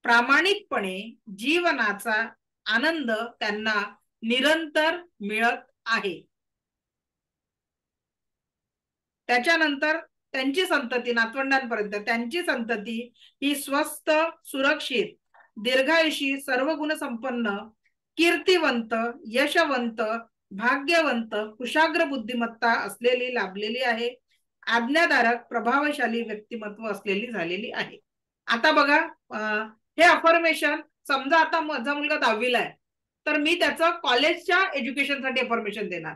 प्रामाणिकपणे जीवनाचा आनंद त्यांना निरंतर मिळत आहे. त्याच्यानंतर त्यांची संतती, नातवंडांपर्यंत त्यांची संतती ही स्वस्थ, सुरक्षित, दीर्घायुषी, सर्व गुण संपन्न, कीर्तिवंत, यशवंत, भाग्यवंत, कुशाग्र बुद्धिमत्ता असलेली लाभलेली आहे. आज्ञाधारक, प्रभावशाली व्यक्तिमत्व असलेली झालेली आहे. आता बघा, हे अफर्मेशन समजा आता माझा मुलगा 10वीला आहे, तर मी त्याचं कॉलेजच्या एज्युकेशनसाठी अफर्मेशन देणार.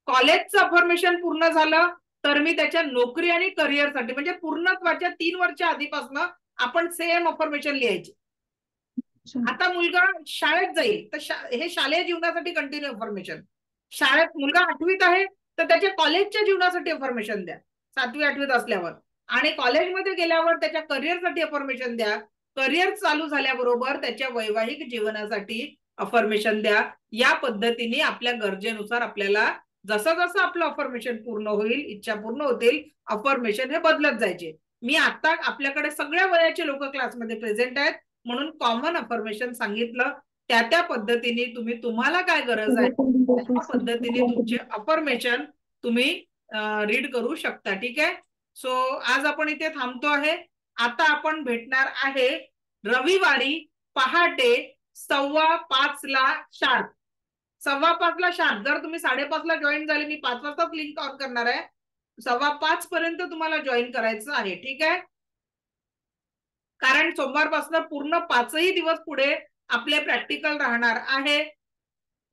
कॉलेजचं अफर्मेशन पूर्ण झालं तर मी त्याच्या नोकरी आणि करिअरसाठी, म्हणजे पूर्णत्वाच्या 3 वर्ष आधीपासून आपण सेम अफर्मेशन लिहायचे. आता मुलगा शाळेत जाईल तर हे शालेय जीवनासाठी कंटिन्यू अफर्मेशन. शाळेत मुलगा 8वीत आहे तर त्याच्या कॉलेजच्या जीवनासाठी अफर्मेशन द्या, 7वी 8वीत असल्यावर. आणि कॉलेजमध्ये गेल्यावर त्याच्या करिअरसाठी अफर्मेशन द्या. करिअर चालू झाल्याबरोबर त्याच्या वैवाहिक जीवनासाठी अफर्मेशन द्या. या पद्धतीने आपल्या गरजेनुसार आपल्याला जसं जसं आपलं अफर्मेशन पूर्ण होईल, इच्छा पूर्ण होतील, अफर्मेशन हे बदलत जायचे. मी आता आपल्याकडे सगळ्या वयाचे लोक क्लासमध्ये प्रेझेंट आहेत म्हणून कॉमन अफर्मेशन सांगितलं. त्या पद्धतीने तुम्हाला काय गरज आहे त्या पद्धतीने तुमचे अफर्मेशन तुम्ही रीड करू शकता. ठीक आहे. सो आज आपण इथे थांबतो आहे. आता आपण भेटणार आहे रविवारी पहाटे 5:15 शार्प. 5:15 शार्प. जर तुम्ही 5:30 जॉईन झाले, मी 5 वाजताच लिंक ऑन करणार आहे. 5:15 पर्यंत तुम्हाला जॉईन करायचं आहे. ठीक आहे. कारण सोमवारपासून पूर्ण 5ही दिवस पुढे आपले प्रॅक्टिकल राहणार आहे.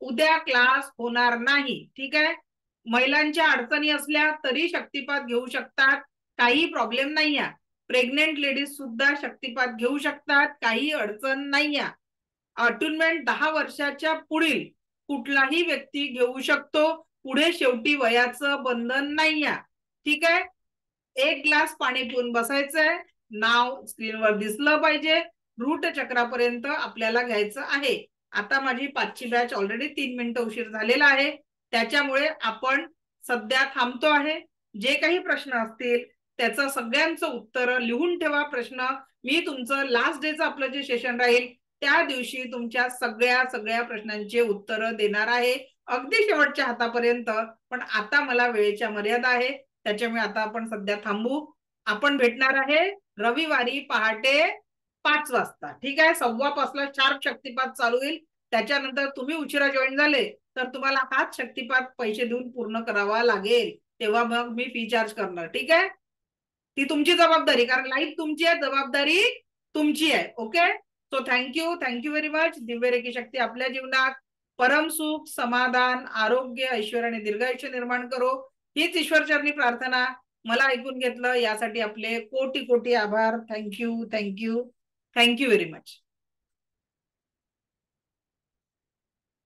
उद्या क्लास होणार नाही. ठीक आहे. महिलांच्या अडचणी असल्या तरी शक्तिपात घेऊ शकतात, काही प्रॉब्लेम नाही आहे. प्रेग्नेंट लेडीज सुद्धा शक्तिपात घेऊ शकतात, काही अडचण नाही आहे. अटुनमेंट 10 वर्षाच्या पुढील कुठलाही व्यक्ती घेऊ शकतो. पुढे शेवटी वयाचं बंधन नाही आहे. ठीक आहे. 1 ग्लास पाणी पिऊन बसायचंय. नाव स्क्रीनवर दिसलं पाहिजे. रूट चक्रापर्यंत आपल्याला घ्यायचं आहे. आता माझी 5ची बॅच ऑलरेडी 3 मिनिटं उशीर झालेला आहे, त्याच्यामुळे आपण सध्या थांबतो आहे. जे काही प्रश्न असतील त्याचं सगळ्यांचं उत्तर लिहून ठेवा. प्रश्न मी तुमचं लास्ट डेचं आपलं जे सेशन राहील त्या दिवशी तुमच्या सगळ्या प्रश्नांचे उत्तर देणार आहे, अगदी शेवटच्या हातापर्यंत. पण आता मला वेळेच्या मर्यादा आहे, त्याच्यामुळे आता आपण सध्या थांबू. आपण भेटणार आहे रविवारी पहाटे 5 वाजता. ठीक आहे. 5:15 शार्प शक्तिपात चालू होईल. त्याच्यानंतर तुम्ही उशिरा जॉईन झाले तर तुम्हाला हाच शक्तिपात पैसे देऊन पूर्ण करावा लागेल, तेव्हा मग मी फी चार्ज करणार. ठीक आहे. ती तुमची जबाबदारी, कारण लाईफ तुमची आहे, जबाबदारी तुमची आहे. Okay. So thank you very much. Divya रेखी शक्ती आपल्या जीवनात परम सुख, समाधान, आरोग्य, ऐश्वर्य आणि दीर्घायुष्य निर्माण करो, हीच ईश्वरचरणी प्रार्थना. मला ऐकून घेतलं यासाठी आपले कोटी कोटी आभार. Thank you very much.